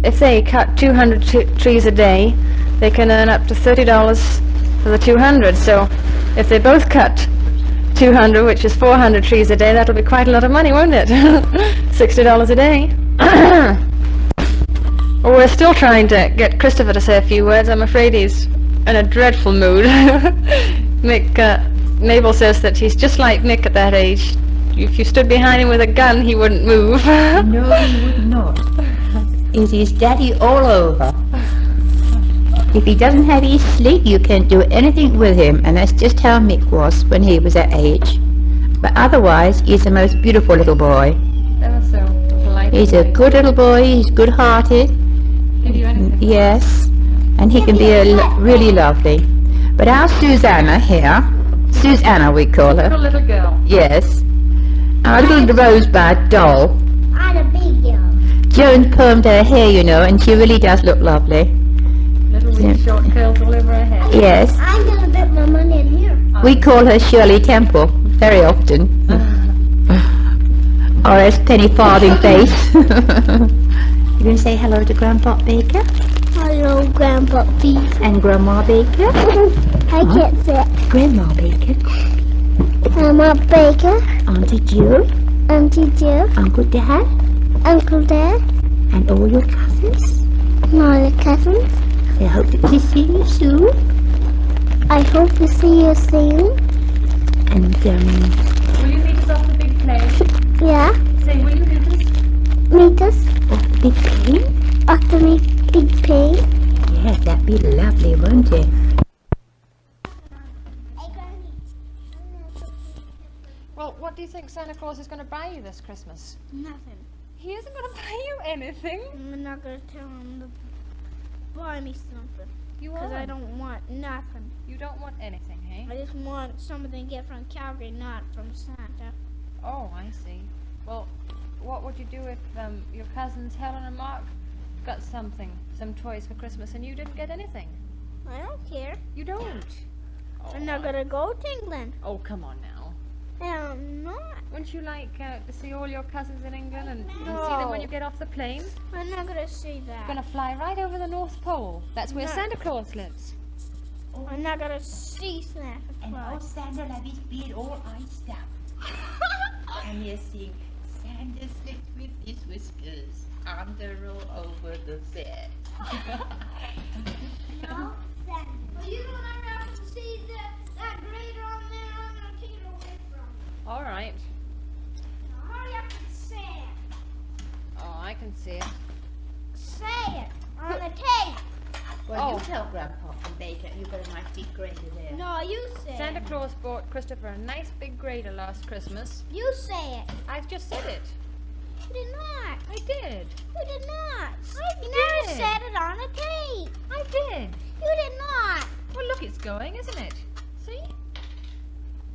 [SPEAKER 3] if they cut 200 trees a day, they can earn up to $30 for the 200. So if they both cut 200, which is 400 trees a day, that'll be quite a lot of money, won't it? $60 a day. Or We're still trying to get Christopher to say a few words. I'm afraid he's in a dreadful mood. Mabel says that he's just like Mick at that age. If you stood behind him with a gun, he wouldn't move.
[SPEAKER 4] No, he would not. It is Daddy all over. If he doesn't have his sleep, you can't do anything with him, and that's just how Mick was when he was that age. But otherwise, he's the most beautiful little boy.
[SPEAKER 3] Ever so polite.
[SPEAKER 4] He's a good little boy, he's good-hearted.
[SPEAKER 3] Give you anything.
[SPEAKER 4] Yes, and he can be really lovely. But our Susanna here, Susanna we call her.
[SPEAKER 3] Little girl.
[SPEAKER 4] Yes. Our little rosebud doll.
[SPEAKER 6] I'm a big girl.
[SPEAKER 4] Joan combed her hair, you know, and she really does look lovely.
[SPEAKER 3] Little wee short curls all over her head.
[SPEAKER 4] Yes.
[SPEAKER 6] I'm gonna bet my money in here.
[SPEAKER 4] We call her Shirley Temple very often. Or as Penny Farthing Face. You going to say hello to Grandpa Baker?
[SPEAKER 6] Hello, Grandpa Baker.
[SPEAKER 4] And Grandma Baker?
[SPEAKER 6] I can't say it.
[SPEAKER 4] Grandma Baker.
[SPEAKER 6] Grandma Baker.
[SPEAKER 4] Auntie Jill.
[SPEAKER 6] Auntie Jill.
[SPEAKER 4] Uncle Dad.
[SPEAKER 6] Uncle Dad.
[SPEAKER 4] And all your cousins.
[SPEAKER 6] And all the cousins.
[SPEAKER 4] I hope to see you soon.
[SPEAKER 6] I hope to see you soon.
[SPEAKER 4] And,
[SPEAKER 3] Will you meet us off the big plane?
[SPEAKER 6] Yeah.
[SPEAKER 3] Say, will you meet us?
[SPEAKER 6] Meet us
[SPEAKER 4] off the big plane?
[SPEAKER 6] off the big plane.
[SPEAKER 4] Yes, that'd be lovely, wouldn't it?
[SPEAKER 3] Well, what do you think Santa Claus is going to buy you this Christmas?
[SPEAKER 6] Nothing.
[SPEAKER 3] He isn't going to buy you anything.
[SPEAKER 6] I'm not gonna tell him to buy me something.
[SPEAKER 3] You
[SPEAKER 6] Because I
[SPEAKER 3] are.
[SPEAKER 6] don't want nothing.
[SPEAKER 3] You don't want anything, hey?
[SPEAKER 6] I just want something to get from Calgary, not from Santa.
[SPEAKER 3] Oh, I see. Well, what would you do if your cousins Helen and Mark got some toys for Christmas and you didn't get anything?
[SPEAKER 6] I don't care.
[SPEAKER 3] You don't? Oh,
[SPEAKER 6] I'm not gonna go to England.
[SPEAKER 3] Oh, come on now.
[SPEAKER 6] I'm not.
[SPEAKER 3] Wouldn't you like to see all your cousins in England and see them when you get off the plane?
[SPEAKER 6] I'm not gonna see that.
[SPEAKER 3] You're going to fly right over the North Pole. That's where
[SPEAKER 6] No.
[SPEAKER 3] Santa Claus lives.
[SPEAKER 6] I'm not gonna see Santa
[SPEAKER 4] And old
[SPEAKER 6] Claus.
[SPEAKER 4] Santa have his beard all iced up. And you sing, Santa slipped with his whiskers under all over the bed.
[SPEAKER 6] No, Santa. Well, you don't ever have to see that grader on there. I'm gonna take it away from you.
[SPEAKER 3] All right.
[SPEAKER 6] Now hurry up and say it.
[SPEAKER 3] Oh, I can see it.
[SPEAKER 6] Say it on the tape.
[SPEAKER 4] Well,
[SPEAKER 3] Oh.
[SPEAKER 4] you tell Grandpa and Baker you've got a nice big grater there.
[SPEAKER 6] No, you say
[SPEAKER 3] Santa
[SPEAKER 6] it.
[SPEAKER 3] Claus bought Christopher a nice big grater last Christmas.
[SPEAKER 6] You say it.
[SPEAKER 3] I just said it.
[SPEAKER 6] You did not.
[SPEAKER 3] I did.
[SPEAKER 6] You did not.
[SPEAKER 3] I
[SPEAKER 6] You never
[SPEAKER 3] did.
[SPEAKER 6] said it on the tape.
[SPEAKER 3] I did.
[SPEAKER 6] You did not.
[SPEAKER 3] Well, look, it's going, isn't it? See?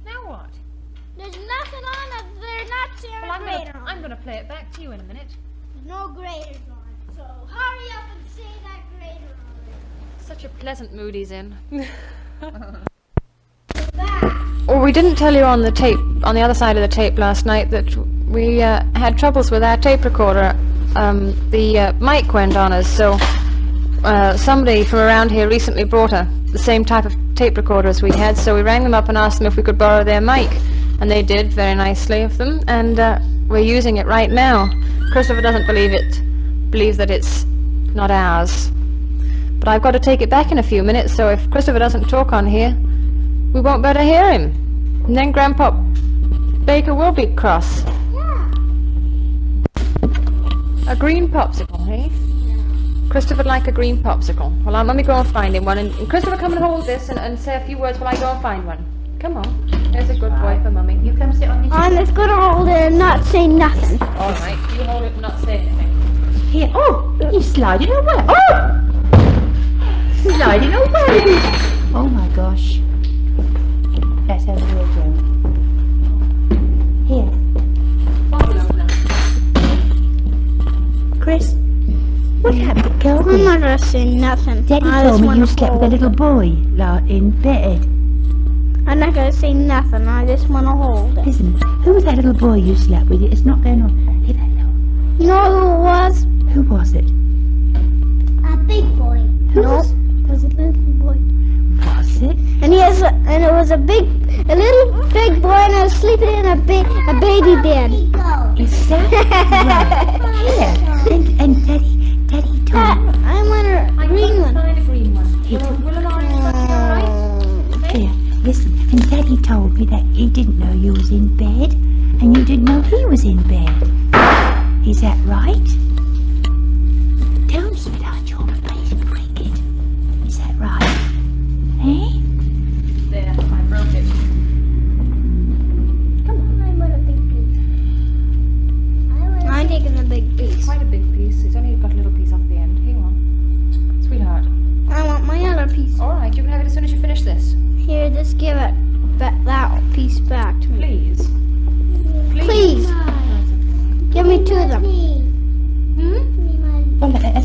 [SPEAKER 3] Now what?
[SPEAKER 6] There's nothing on it. They're not saying
[SPEAKER 3] Well,
[SPEAKER 6] a
[SPEAKER 3] I'm
[SPEAKER 6] grader
[SPEAKER 3] gonna,
[SPEAKER 6] on
[SPEAKER 3] I'm
[SPEAKER 6] it.
[SPEAKER 3] gonna play it back to you in a minute.
[SPEAKER 6] There's no graders on it. So hurry up and say that grader on it.
[SPEAKER 3] Such a pleasant mood he's in.
[SPEAKER 6] Back.
[SPEAKER 3] Well, we didn't tell you on the tape, on the other side of the tape last night, that we had troubles with our tape recorder. The mic went on us, so somebody from around here recently brought the same type of tape recorder as we had, so we rang them up and asked them if we could borrow their mic, and they did very nicely of them, and we're using it right now. Christopher doesn't believes that it's not ours. But I've got to take it back in a few minutes, so if Christopher doesn't talk on here, we won't be able to hear him. And then Grandpa Baker will be cross.
[SPEAKER 6] Yeah.
[SPEAKER 3] A green popsicle, hey? Christopher'd like a green popsicle. Well, let me go and find him one. And Christopher, come and hold this and say a few words while I go and find one. Come on. There's a good boy for Mummy.
[SPEAKER 4] You come sit on this.
[SPEAKER 6] I'm just gonna hold it and not say nothing.
[SPEAKER 3] All right, you hold it and not say anything.
[SPEAKER 4] Here. Oh, he's sliding away. Oh! Sliding away. Oh my gosh. Let's have a real go. Here. Chris, what happened,
[SPEAKER 6] I'm
[SPEAKER 4] Calgary?
[SPEAKER 6] not gonna say nothing.
[SPEAKER 4] Daddy
[SPEAKER 6] I
[SPEAKER 4] told
[SPEAKER 6] just
[SPEAKER 4] me
[SPEAKER 6] wanna
[SPEAKER 4] you slept with a
[SPEAKER 6] hold
[SPEAKER 4] little
[SPEAKER 6] it.
[SPEAKER 4] boy in bed.
[SPEAKER 6] I'm not gonna say nothing. I just wanna hold it.
[SPEAKER 4] Listen, who was that little boy you slept with? It's not going on. Leave that alone.
[SPEAKER 6] You know who it was?
[SPEAKER 4] Who was it?
[SPEAKER 6] A big boy.
[SPEAKER 4] Who was?
[SPEAKER 6] It was a little boy.
[SPEAKER 4] Was it?
[SPEAKER 6] And and it was a little big boy, and I was sleeping in a baby bed.
[SPEAKER 4] Is that right? Here. And Daddy told me.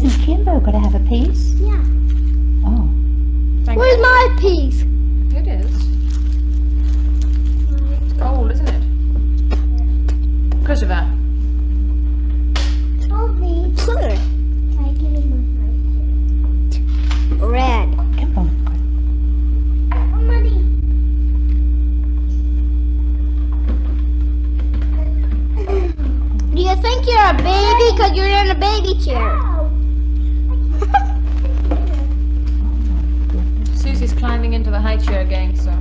[SPEAKER 4] Isn't Jimbo going to have a piece?
[SPEAKER 6] Yeah.
[SPEAKER 4] Oh.
[SPEAKER 6] Where's my piece?
[SPEAKER 3] It is. It's cold, isn't it? Christopher.
[SPEAKER 6] Oh, these. Clear. Can I get in my red?
[SPEAKER 4] Come on.
[SPEAKER 6] How many? Do you think you're a baby because you're in a baby chair?
[SPEAKER 3] Susie's climbing into the high chair gang, so.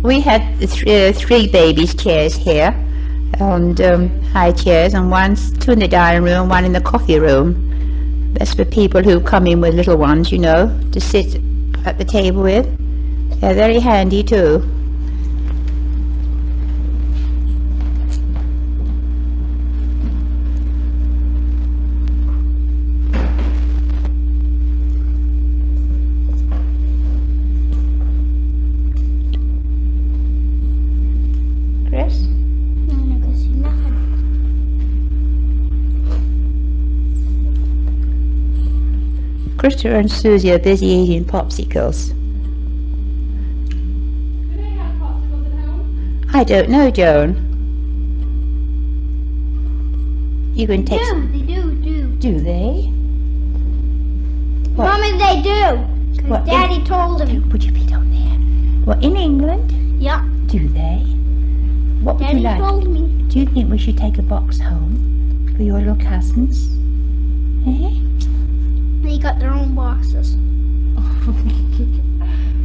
[SPEAKER 4] We had three babies' chairs here, and high chairs, and two in the dining room, one in the coffee room. That's for people who come in with little ones, you know, to sit at the table with. They're very handy too. Chris?
[SPEAKER 6] I'm not gonna see nothing.
[SPEAKER 4] Christopher and Susie are busy eating popsicles.
[SPEAKER 3] Do they have popsicles at home?
[SPEAKER 4] I don't know, Joan. You can take some.
[SPEAKER 6] They do.
[SPEAKER 4] Do they? What?
[SPEAKER 6] Mommy, they do.
[SPEAKER 4] What,
[SPEAKER 6] Because Daddy told him.
[SPEAKER 4] Put your feet on there. Well, in England,
[SPEAKER 6] Yeah.
[SPEAKER 4] do they? What would
[SPEAKER 6] Daddy
[SPEAKER 4] you like?
[SPEAKER 6] told me.
[SPEAKER 4] Do you think we should take a box home for your little cousins? Eh?
[SPEAKER 6] They got their own boxes.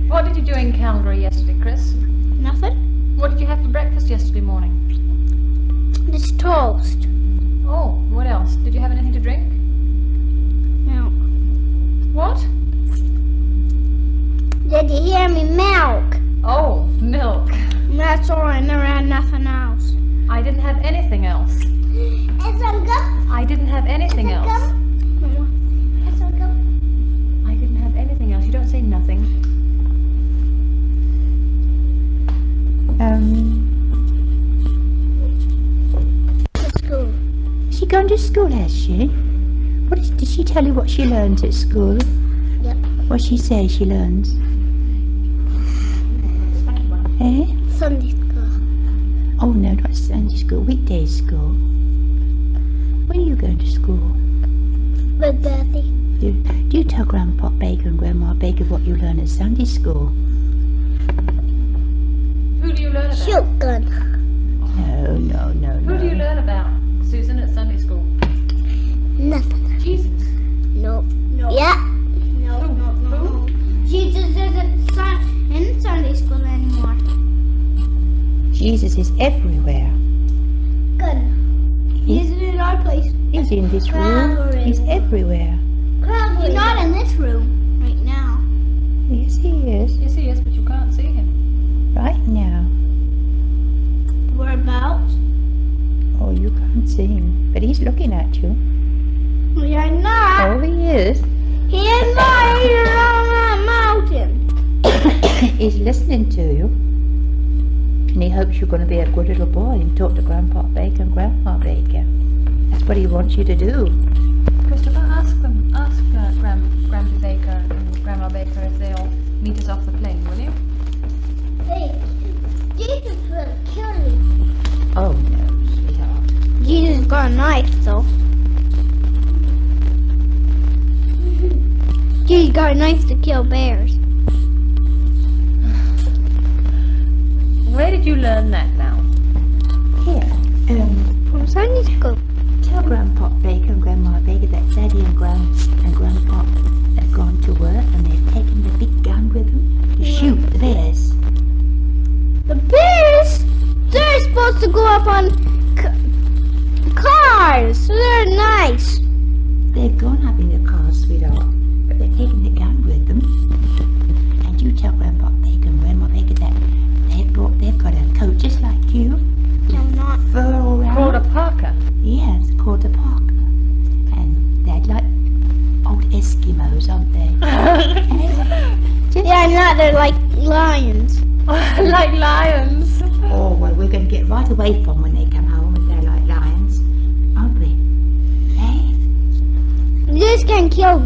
[SPEAKER 3] What did you do in Calgary yesterday, Chris?
[SPEAKER 6] Nothing.
[SPEAKER 3] What did you have for breakfast yesterday morning?
[SPEAKER 6] This toast.
[SPEAKER 3] Oh, what else? Did you have anything to drink?
[SPEAKER 6] No.
[SPEAKER 3] What?
[SPEAKER 6] Did you hear me? Milk.
[SPEAKER 3] Oh, milk.
[SPEAKER 6] And that's all. I never had nothing else.
[SPEAKER 3] I didn't have anything else.
[SPEAKER 6] It's a gum.
[SPEAKER 3] I didn't have anything else.
[SPEAKER 6] It's a gum.
[SPEAKER 3] I didn't have anything else. You don't say nothing.
[SPEAKER 6] To school.
[SPEAKER 4] She gone to school, has she? Did she tell you what she learns at school?
[SPEAKER 6] Yep.
[SPEAKER 4] What she says she learns? Eh?
[SPEAKER 6] Sunday school.
[SPEAKER 4] Oh no, not Sunday school, weekday school. When are you going to school?
[SPEAKER 6] With Daddy.
[SPEAKER 4] Do you tell Grandpa Baker and Grandma Baker what you learn at Sunday school?
[SPEAKER 3] Who do you learn about?
[SPEAKER 6] Shotgun.
[SPEAKER 4] No.
[SPEAKER 3] Who do you learn about, Susan, at Sunday school?
[SPEAKER 6] Nothing.
[SPEAKER 3] Jesus.
[SPEAKER 6] No. Yeah. No. Jesus isn't in Sunday school anymore.
[SPEAKER 4] Jesus is everywhere.
[SPEAKER 6] Good. He's in our place.
[SPEAKER 4] He's in this room.
[SPEAKER 6] Calgary.
[SPEAKER 4] He's everywhere.
[SPEAKER 6] He's not in this room right now.
[SPEAKER 4] Yes, he is.
[SPEAKER 3] Yes, he is, but you can't see him.
[SPEAKER 4] Right now.
[SPEAKER 6] Whereabouts?
[SPEAKER 4] Oh, you can't see him. But he's looking at you.
[SPEAKER 6] We are not.
[SPEAKER 4] Oh, he is.
[SPEAKER 6] He is not here on that mountain.
[SPEAKER 4] He's listening to you. And he hopes you're going to be a good little boy and talk to Grandpa Baker and Grandma Baker. That's what he wants you to do.
[SPEAKER 3] Christopher, ask Grandpa Baker and Grandma Baker if they'll meet us off the plane, will you?
[SPEAKER 6] Hey, Jesus will kill you.
[SPEAKER 4] Oh, no, sweetheart.
[SPEAKER 6] Jesus got a knife, though. Jesus got a knife to kill bears.
[SPEAKER 3] Where did you learn that now?
[SPEAKER 4] Here,
[SPEAKER 6] From Sunday school.
[SPEAKER 4] tell Grandpa Baker and Grandma Baker that Daddy and Grandpa have gone to work and they've taken the big gun with them to shoot the bears.
[SPEAKER 6] The bears? They're supposed to go up on cars, so they're nice.
[SPEAKER 4] They've gone up in the car, sweetheart, but they've taken the gun with them. And you tell Grandpa Baker and Grandma Baker that they've got a coat just like you.
[SPEAKER 6] I'm not.
[SPEAKER 4] Fur all around.
[SPEAKER 3] Called a parka.
[SPEAKER 4] Yes, called a park. And they're like old Eskimos, aren't they?
[SPEAKER 6] Yeah, not. They're like lions.
[SPEAKER 3] Like lions.
[SPEAKER 4] Oh, well, we're going to get right away from when they come home if they're like lions. Aren't
[SPEAKER 6] can kill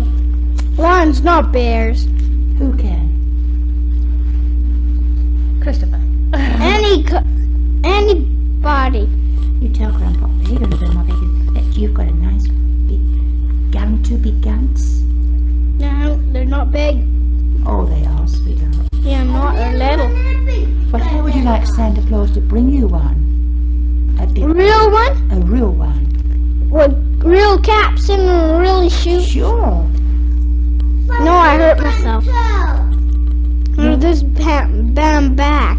[SPEAKER 6] lions, not bears.
[SPEAKER 4] Who can?
[SPEAKER 3] Christopher.
[SPEAKER 6] Anybody.
[SPEAKER 4] You tell Grandpa Peter that you've got a nice big gun, 2 big guns.
[SPEAKER 6] No, they're not big.
[SPEAKER 4] Oh, they are, sweetheart.
[SPEAKER 6] Yeah, not. They're little.
[SPEAKER 4] Well, how would you like Santa Claus to bring you one? A big
[SPEAKER 6] Real one?
[SPEAKER 4] A real one.
[SPEAKER 6] With real caps and really shoot?
[SPEAKER 4] Sure.
[SPEAKER 6] No, I hurt myself. Or this bam back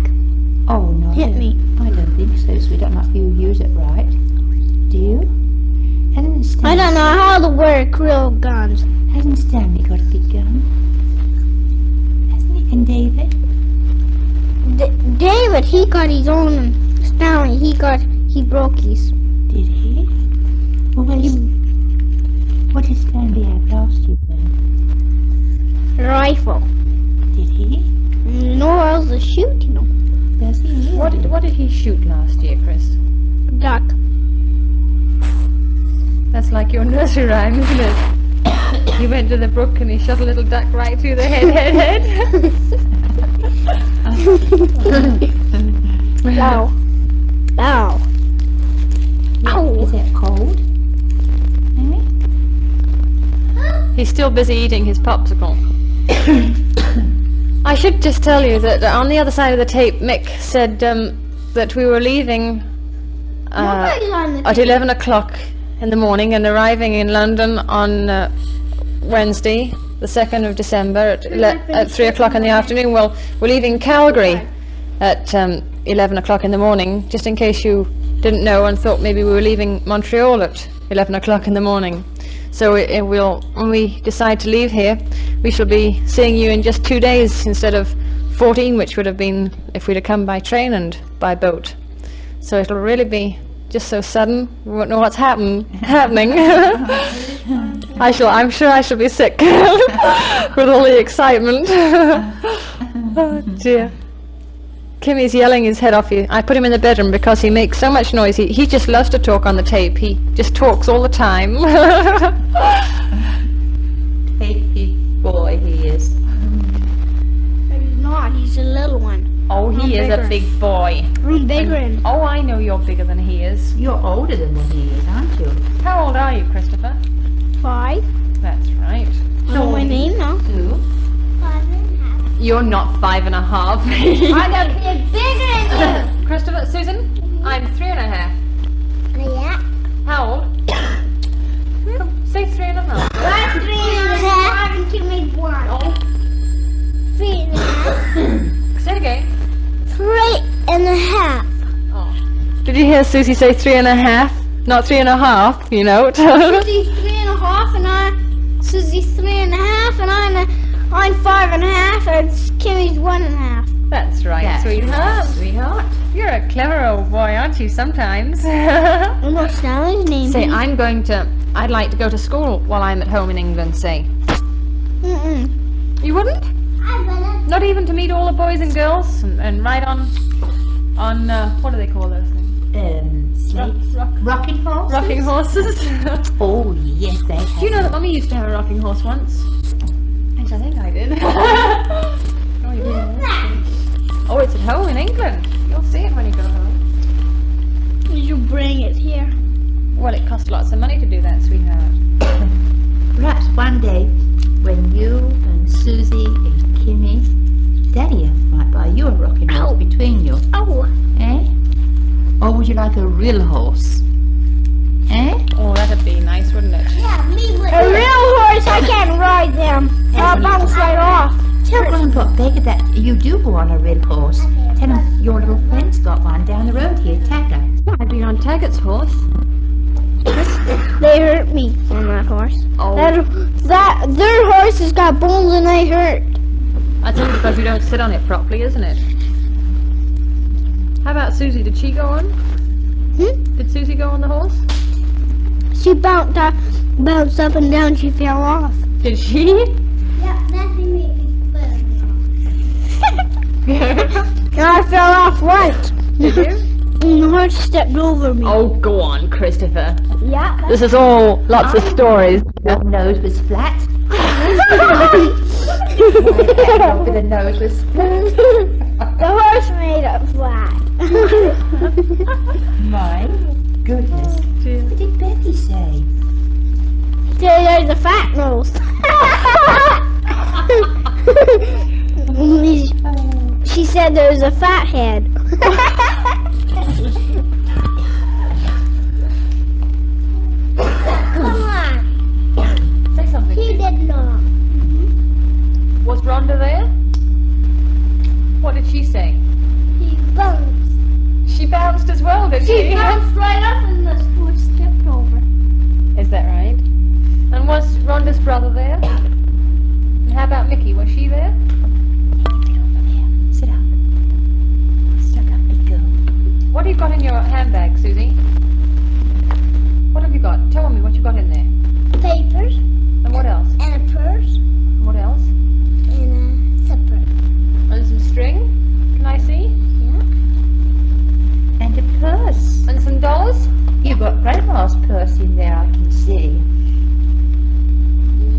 [SPEAKER 4] Oh, no.
[SPEAKER 6] hit me.
[SPEAKER 4] I don't think so, sweetheart. Not if you use it right. Do you? Hasn't Stanley,
[SPEAKER 6] I don't know how to work real guns.
[SPEAKER 4] Hasn't Stanley got a big gun? Hasn't he? And David?
[SPEAKER 6] David, he got his own. And Stanley, he broke his.
[SPEAKER 4] Did he? Well, what did Stanley have last year then?
[SPEAKER 6] Rifle.
[SPEAKER 4] Did he?
[SPEAKER 6] No one else is shooting him.
[SPEAKER 4] Does he?
[SPEAKER 3] What did he shoot last year, Chris?
[SPEAKER 6] Duck.
[SPEAKER 3] That's like your nursery rhyme, isn't it? He went to the brook and he shot a little duck right through the head.
[SPEAKER 6] Ow. Ow. Ow.
[SPEAKER 4] Is it cold? Eh?
[SPEAKER 3] He's still busy eating his popsicle. I should just tell you that on the other side of the tape, Mick said that we were leaving
[SPEAKER 6] Nobody's on the
[SPEAKER 3] at 11 o'clock in the morning and arriving in London on Wednesday, the 2nd of December at 3 o'clock in the afternoon. Well, we're leaving Calgary at 11 o'clock in the morning, just in case you didn't know and thought maybe we were leaving Montreal at 11 o'clock in the morning. So when we decide to leave here, we shall be seeing you in just 2 days instead of 14, which would have been if we'd have come by train and by boat. So it'll really be just so sudden. We won't know what's happening. I'm sure I shall be sick with all the excitement. Oh dear. Kimmy's yelling his head off. I put him in the bedroom because he makes so much noise. He just loves to talk on the tape. He just talks all the time.
[SPEAKER 4] Big boy he is.
[SPEAKER 6] He's not. He's a little one.
[SPEAKER 3] Oh, he is a big boy.
[SPEAKER 6] I'm bigger.
[SPEAKER 3] Oh, I know you're bigger than he is.
[SPEAKER 4] You're older than what he is, aren't you?
[SPEAKER 3] How old are you, Christopher?
[SPEAKER 6] 5.
[SPEAKER 3] That's right.
[SPEAKER 6] No, my name now.
[SPEAKER 4] 2.
[SPEAKER 6] 5.5.
[SPEAKER 3] You're not 5.5.
[SPEAKER 6] I got to be bigger than
[SPEAKER 3] Christopher, Susan, I'm 3.5.
[SPEAKER 6] you. Yeah.
[SPEAKER 3] How old? Say 3.5.
[SPEAKER 6] I'm 3.5 and you made 1.
[SPEAKER 3] Oh,
[SPEAKER 6] 3.5.
[SPEAKER 3] say it again.
[SPEAKER 6] 3.5.
[SPEAKER 3] Oh. Did you hear Susie say 3.5? Not 3.5, you know.
[SPEAKER 6] Susie's 3.5 and Susie's 3.5 and I'm 5.5 and Kimmy's 1.5.
[SPEAKER 3] That's right, sweetheart.
[SPEAKER 4] Sweetheart.
[SPEAKER 3] You're a clever old boy, aren't you, sometimes?
[SPEAKER 6] And what's Sally's name?
[SPEAKER 3] Say, I'd like to go to school while I'm at home in England, say.
[SPEAKER 6] Mm-mm.
[SPEAKER 3] You wouldn't?
[SPEAKER 6] I wouldn't.
[SPEAKER 3] Not even to meet all the boys and girls and ride on what do they call those things?
[SPEAKER 4] Rocking horses?
[SPEAKER 3] Rocking horses.
[SPEAKER 4] Oh, yes, they have.
[SPEAKER 3] Do you know that Mummy used to have a rocking horse once? Yes, I think I did. Oh, you did. Oh, it's at home in England. You'll see it when you go home.
[SPEAKER 6] You bring it here.
[SPEAKER 3] Well, it costs lots of money to do that, sweetheart.
[SPEAKER 4] Perhaps one day, when you and Susie and Kimmy, Daddy might buy you a rocking horse between you.
[SPEAKER 6] Oh.
[SPEAKER 4] Eh? Or would you like a real horse? Eh?
[SPEAKER 3] Oh, that'd be nice, wouldn't it?
[SPEAKER 6] Yeah, me with a real horse, I can't ride them. I'll bounce right off.
[SPEAKER 4] Tell Grandpa Baker that you do go on a real horse. Tell him your little friend's got one down the road here, Tagger.
[SPEAKER 3] I'd be on Taggart's horse.
[SPEAKER 6] They hurt me on that horse.
[SPEAKER 3] Oh.
[SPEAKER 6] Their horse has got bones and they hurt.
[SPEAKER 3] That's only because you don't sit on it properly, isn't it? How about Susie? Did she go on? Did Susie go on the horse?
[SPEAKER 6] She bounced up and down. She fell off.
[SPEAKER 3] Did she?
[SPEAKER 6] Yeah, that made me And I fell off once.
[SPEAKER 3] Did you?
[SPEAKER 6] And the horse stepped over me.
[SPEAKER 3] Oh, go on, Christopher.
[SPEAKER 6] Yeah.
[SPEAKER 3] This is all lots of stories.
[SPEAKER 4] Your nose was flat. The nose was flat.
[SPEAKER 6] The horse made it flat.
[SPEAKER 4] My goodness. What did Betty say?
[SPEAKER 6] There's a fat nose. She said there's a fat head. Come on.
[SPEAKER 3] Say something.
[SPEAKER 6] He did not.
[SPEAKER 3] Was Rhonda there? What did she say?
[SPEAKER 6] He bounced.
[SPEAKER 3] She bounced as well, did
[SPEAKER 6] She bounced right up and the horse tipped over.
[SPEAKER 3] Is that right? And was Rhonda's brother there? And how about Mickey? Was she there?
[SPEAKER 4] Sit up. Stuck up and go.
[SPEAKER 3] What have you got in your handbag, Susie? What have you got? Tell me what you got in there.
[SPEAKER 6] Papers
[SPEAKER 3] And what else?
[SPEAKER 6] and a purse
[SPEAKER 3] And what else?
[SPEAKER 6] and a zipper.
[SPEAKER 3] And some string? Can I see?
[SPEAKER 6] Yeah.
[SPEAKER 4] And a purse.
[SPEAKER 3] And some dollars?
[SPEAKER 4] You got Grandma's purse in there, I can see.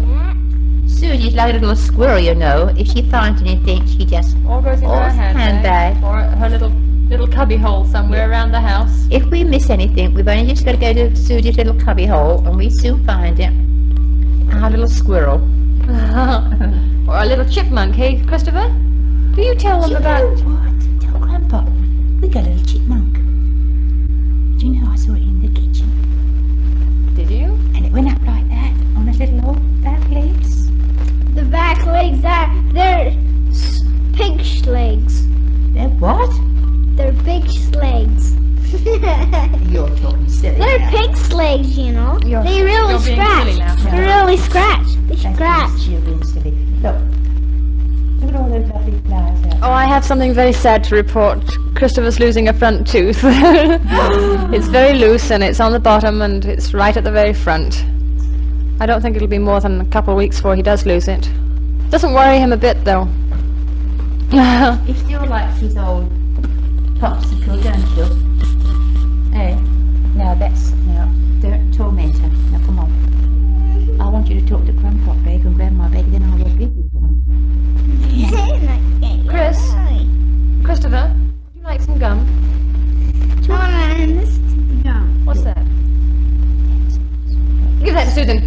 [SPEAKER 6] Yeah.
[SPEAKER 4] Susie's like a little squirrel, you know. If she finds anything, she just...
[SPEAKER 3] All goes in
[SPEAKER 4] Or
[SPEAKER 3] her handbag.
[SPEAKER 4] handbag.
[SPEAKER 3] Or her little cubby hole somewhere around the house.
[SPEAKER 4] If we miss anything, we've only just got to go to Susie's little cubby hole, and we soon find it. Our little squirrel.
[SPEAKER 3] Or a little chipmunk, hey, Christopher? Do you tell them about...
[SPEAKER 4] What? Tell Grandpa. We got a little chipmunk. Do you know I saw it in the kitchen?
[SPEAKER 3] Did you?
[SPEAKER 4] And it went up like that on its little old back legs.
[SPEAKER 6] The back legs they're pig legs.
[SPEAKER 4] They're what?
[SPEAKER 6] They're big legs.
[SPEAKER 4] You're talking silly.
[SPEAKER 6] They're
[SPEAKER 4] now.
[SPEAKER 6] pig's legs, you know.
[SPEAKER 3] You're
[SPEAKER 6] They really
[SPEAKER 3] being
[SPEAKER 6] scratch.
[SPEAKER 3] silly now.
[SPEAKER 6] They really scratch. They
[SPEAKER 4] That's
[SPEAKER 6] scratch.
[SPEAKER 4] You're being silly. Look. Look at all those lovely flowers there.
[SPEAKER 3] Oh, I have something very sad to report. Christopher's losing a front tooth. It's very loose and it's on the bottom and it's right at the very front. I don't think it'll be more than a couple of weeks before he does lose it. Doesn't worry him a bit though.
[SPEAKER 4] He still likes his old popsicle, don't you? Hey, now don't torment her. Now come on. I want you to talk to Grandpa Beg and Grandma Beg, then I will give you one.
[SPEAKER 3] Chris? Christopher, would you like some gum? What's that? Give that to Susan.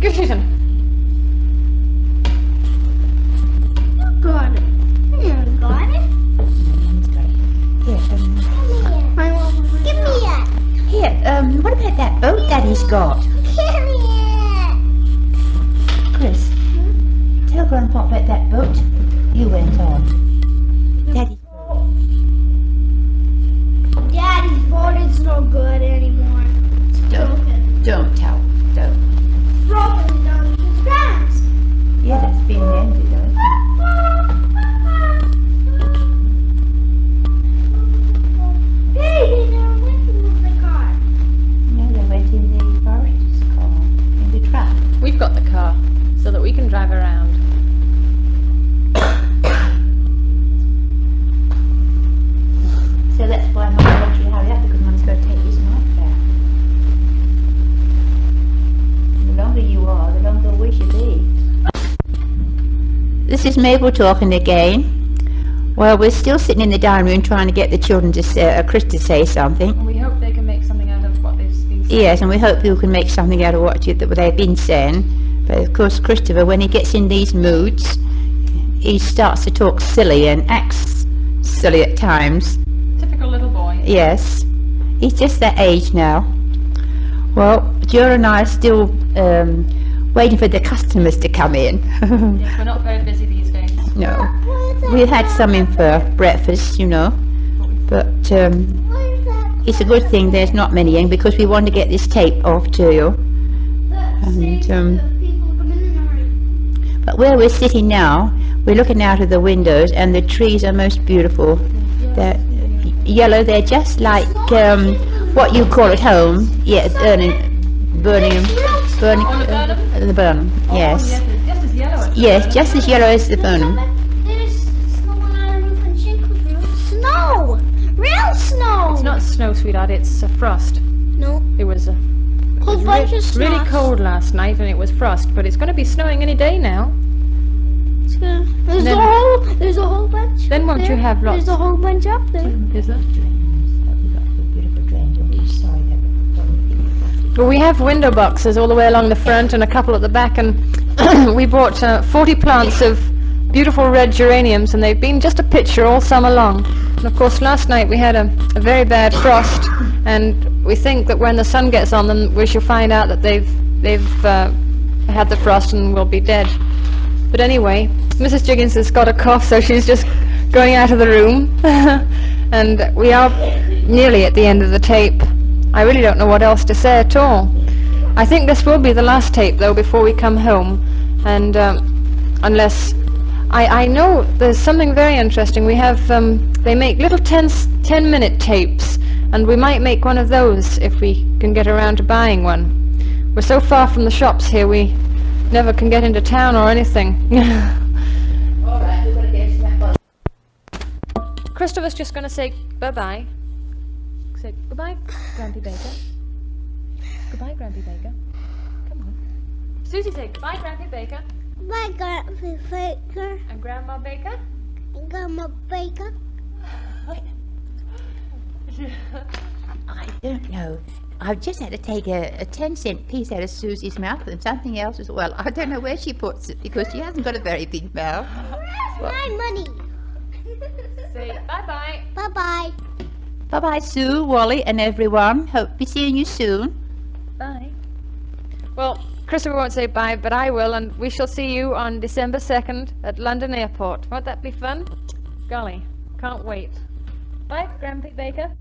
[SPEAKER 3] Give Susan.
[SPEAKER 6] Got it. You got it?
[SPEAKER 4] Here,
[SPEAKER 6] Give me it.
[SPEAKER 4] here, what about that boat Daddy's got?
[SPEAKER 6] Give me it.
[SPEAKER 4] Chris, tell Grandpa about that boat you went on. Daddy's boat.
[SPEAKER 6] Daddy's boat is no good anymore. It's broken.
[SPEAKER 4] Don't tell. Don't.
[SPEAKER 6] Broken down to scraps.
[SPEAKER 4] Yeah, that's been ended, though, isn't it?
[SPEAKER 6] Hey, they never went to move the car.
[SPEAKER 4] No, they went in the forest's car, in the truck.
[SPEAKER 3] We've got the car so that we can drive around.
[SPEAKER 4] So that's why Mum wants you to hurry up, because Mum's going to take his knife back. And the longer you are, the longer we should be. This is Mabel talking again. Well, we're still sitting in the dining room trying to get the children to say, Chris to say something.
[SPEAKER 3] And we hope they can make something out of what they've been saying.
[SPEAKER 4] Yes, and we hope people can make something out of what they've been saying. But of course, Christopher, when he gets in these moods, he starts to talk silly and acts silly at times.
[SPEAKER 3] Typical little boy.
[SPEAKER 4] Yes, he's just that age now. Well, Joan and I are still waiting for the customers to come in.
[SPEAKER 3] Yes, we're not very busy these days.
[SPEAKER 4] No, we had some in for breakfast, you know, but
[SPEAKER 6] What is that?
[SPEAKER 4] it's a good thing there's not many in, because we want to get this tape off to you. And,
[SPEAKER 6] People come in and hurry.
[SPEAKER 4] But where we're sitting now, we're looking out of the windows, and the trees are most beautiful. They're yellow. They're just like what you call at home. Yeah, burning,
[SPEAKER 3] On the Burnham?
[SPEAKER 4] the Burnham. Yes,
[SPEAKER 3] Oh, yes, it's just as yellow as
[SPEAKER 4] yes, just as yellow as the Burnham.
[SPEAKER 6] There's snow on our roof and Jinkle's roof. Snow! Real snow! snow.
[SPEAKER 3] It's not snow, sweetheart, it's frost.
[SPEAKER 6] No.
[SPEAKER 3] It was
[SPEAKER 6] Whole bunch of snow.
[SPEAKER 3] really cold last night and it was frost, but it's going to be snowing any day now.
[SPEAKER 6] There's a whole bunch.
[SPEAKER 3] Then won't
[SPEAKER 6] there.
[SPEAKER 3] you have lots?
[SPEAKER 6] There's a whole bunch up there.
[SPEAKER 3] Is there? Well, we have window boxes all the way along the front and a couple at the back, and we bought 40 plants of beautiful red geraniums, and they've been just a picture all summer long. And of course, last night we had a very bad frost, and we think that when the sun gets on them, we shall find out that they've had the frost and will be dead. But anyway, Mrs. Jiggins has got a cough, so she's just going out of the room. And we are nearly at the end of the tape. I really don't know what else to say at all. I think this will be the last tape, though, before we come home. And unless... I know there's something very interesting. We have... they make little 10-minute tapes, and we might make one of those if we can get around to buying one. We're so far from the shops here, we never can get into town or anything.
[SPEAKER 4] All right, we're going to go to that bottle.
[SPEAKER 3] Christopher's just going to say bye-bye. Say goodbye, Grampy Baker. Goodbye, Grampy Baker. Come on. Susie, say goodbye, Grampy Baker.
[SPEAKER 6] Bye, Grandpa Baker.
[SPEAKER 3] And Grandma Baker.
[SPEAKER 6] And Grandma Baker.
[SPEAKER 4] I don't know. I've just had to take a 10-cent piece out of Susie's mouth and something else as well. I don't know where she puts it because she hasn't got a very big mouth.
[SPEAKER 6] Where's my money?
[SPEAKER 3] Say bye-bye.
[SPEAKER 6] Bye-bye.
[SPEAKER 4] Bye-bye, Sue, Wally, and everyone. Hope to be seeing you soon.
[SPEAKER 3] Bye. Well, Christopher won't say bye, but I will, and we shall see you on December 2nd at London Airport. Won't that be fun? Golly, can't wait. Bye, Grampy Baker.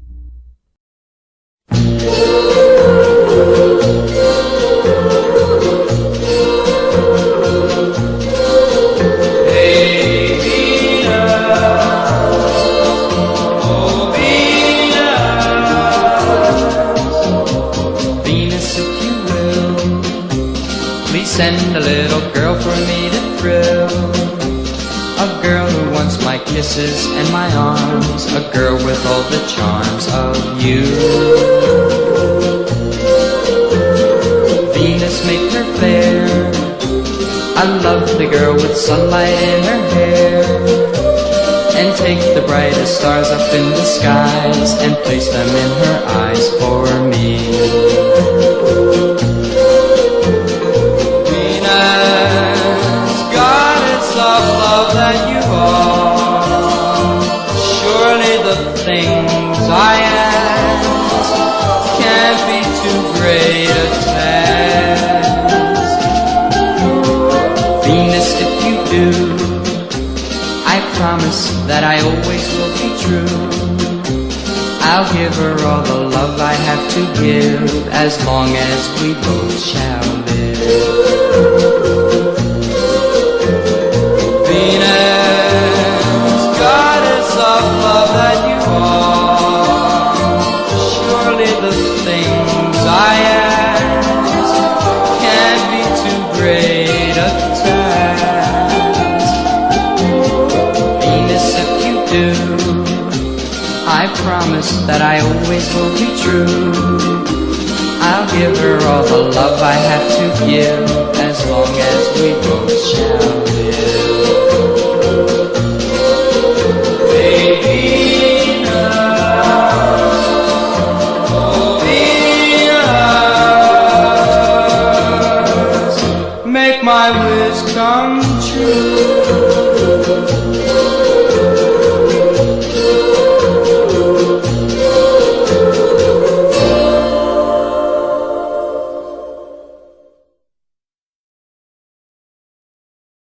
[SPEAKER 8] Send a little girl for me to thrill. A girl who wants my kisses and my arms. A girl with all the charms of you. Venus, make her fair. I love the girl with sunlight in her hair. And take the brightest stars up in the skies and place them in her eyes for me. Love that you are. Surely the things I ask can't be too great a task. Venus, if you do, I promise that I always will be true. I'll give her all the love I have to give, as long as we both shall live. Venus, goddess of love that you are. Surely the things I ask can't be too great a task. Venus, if you do, I promise that I always will be true. I'll give her all the love I have to give, as long as we both shall live. Make my wish come true.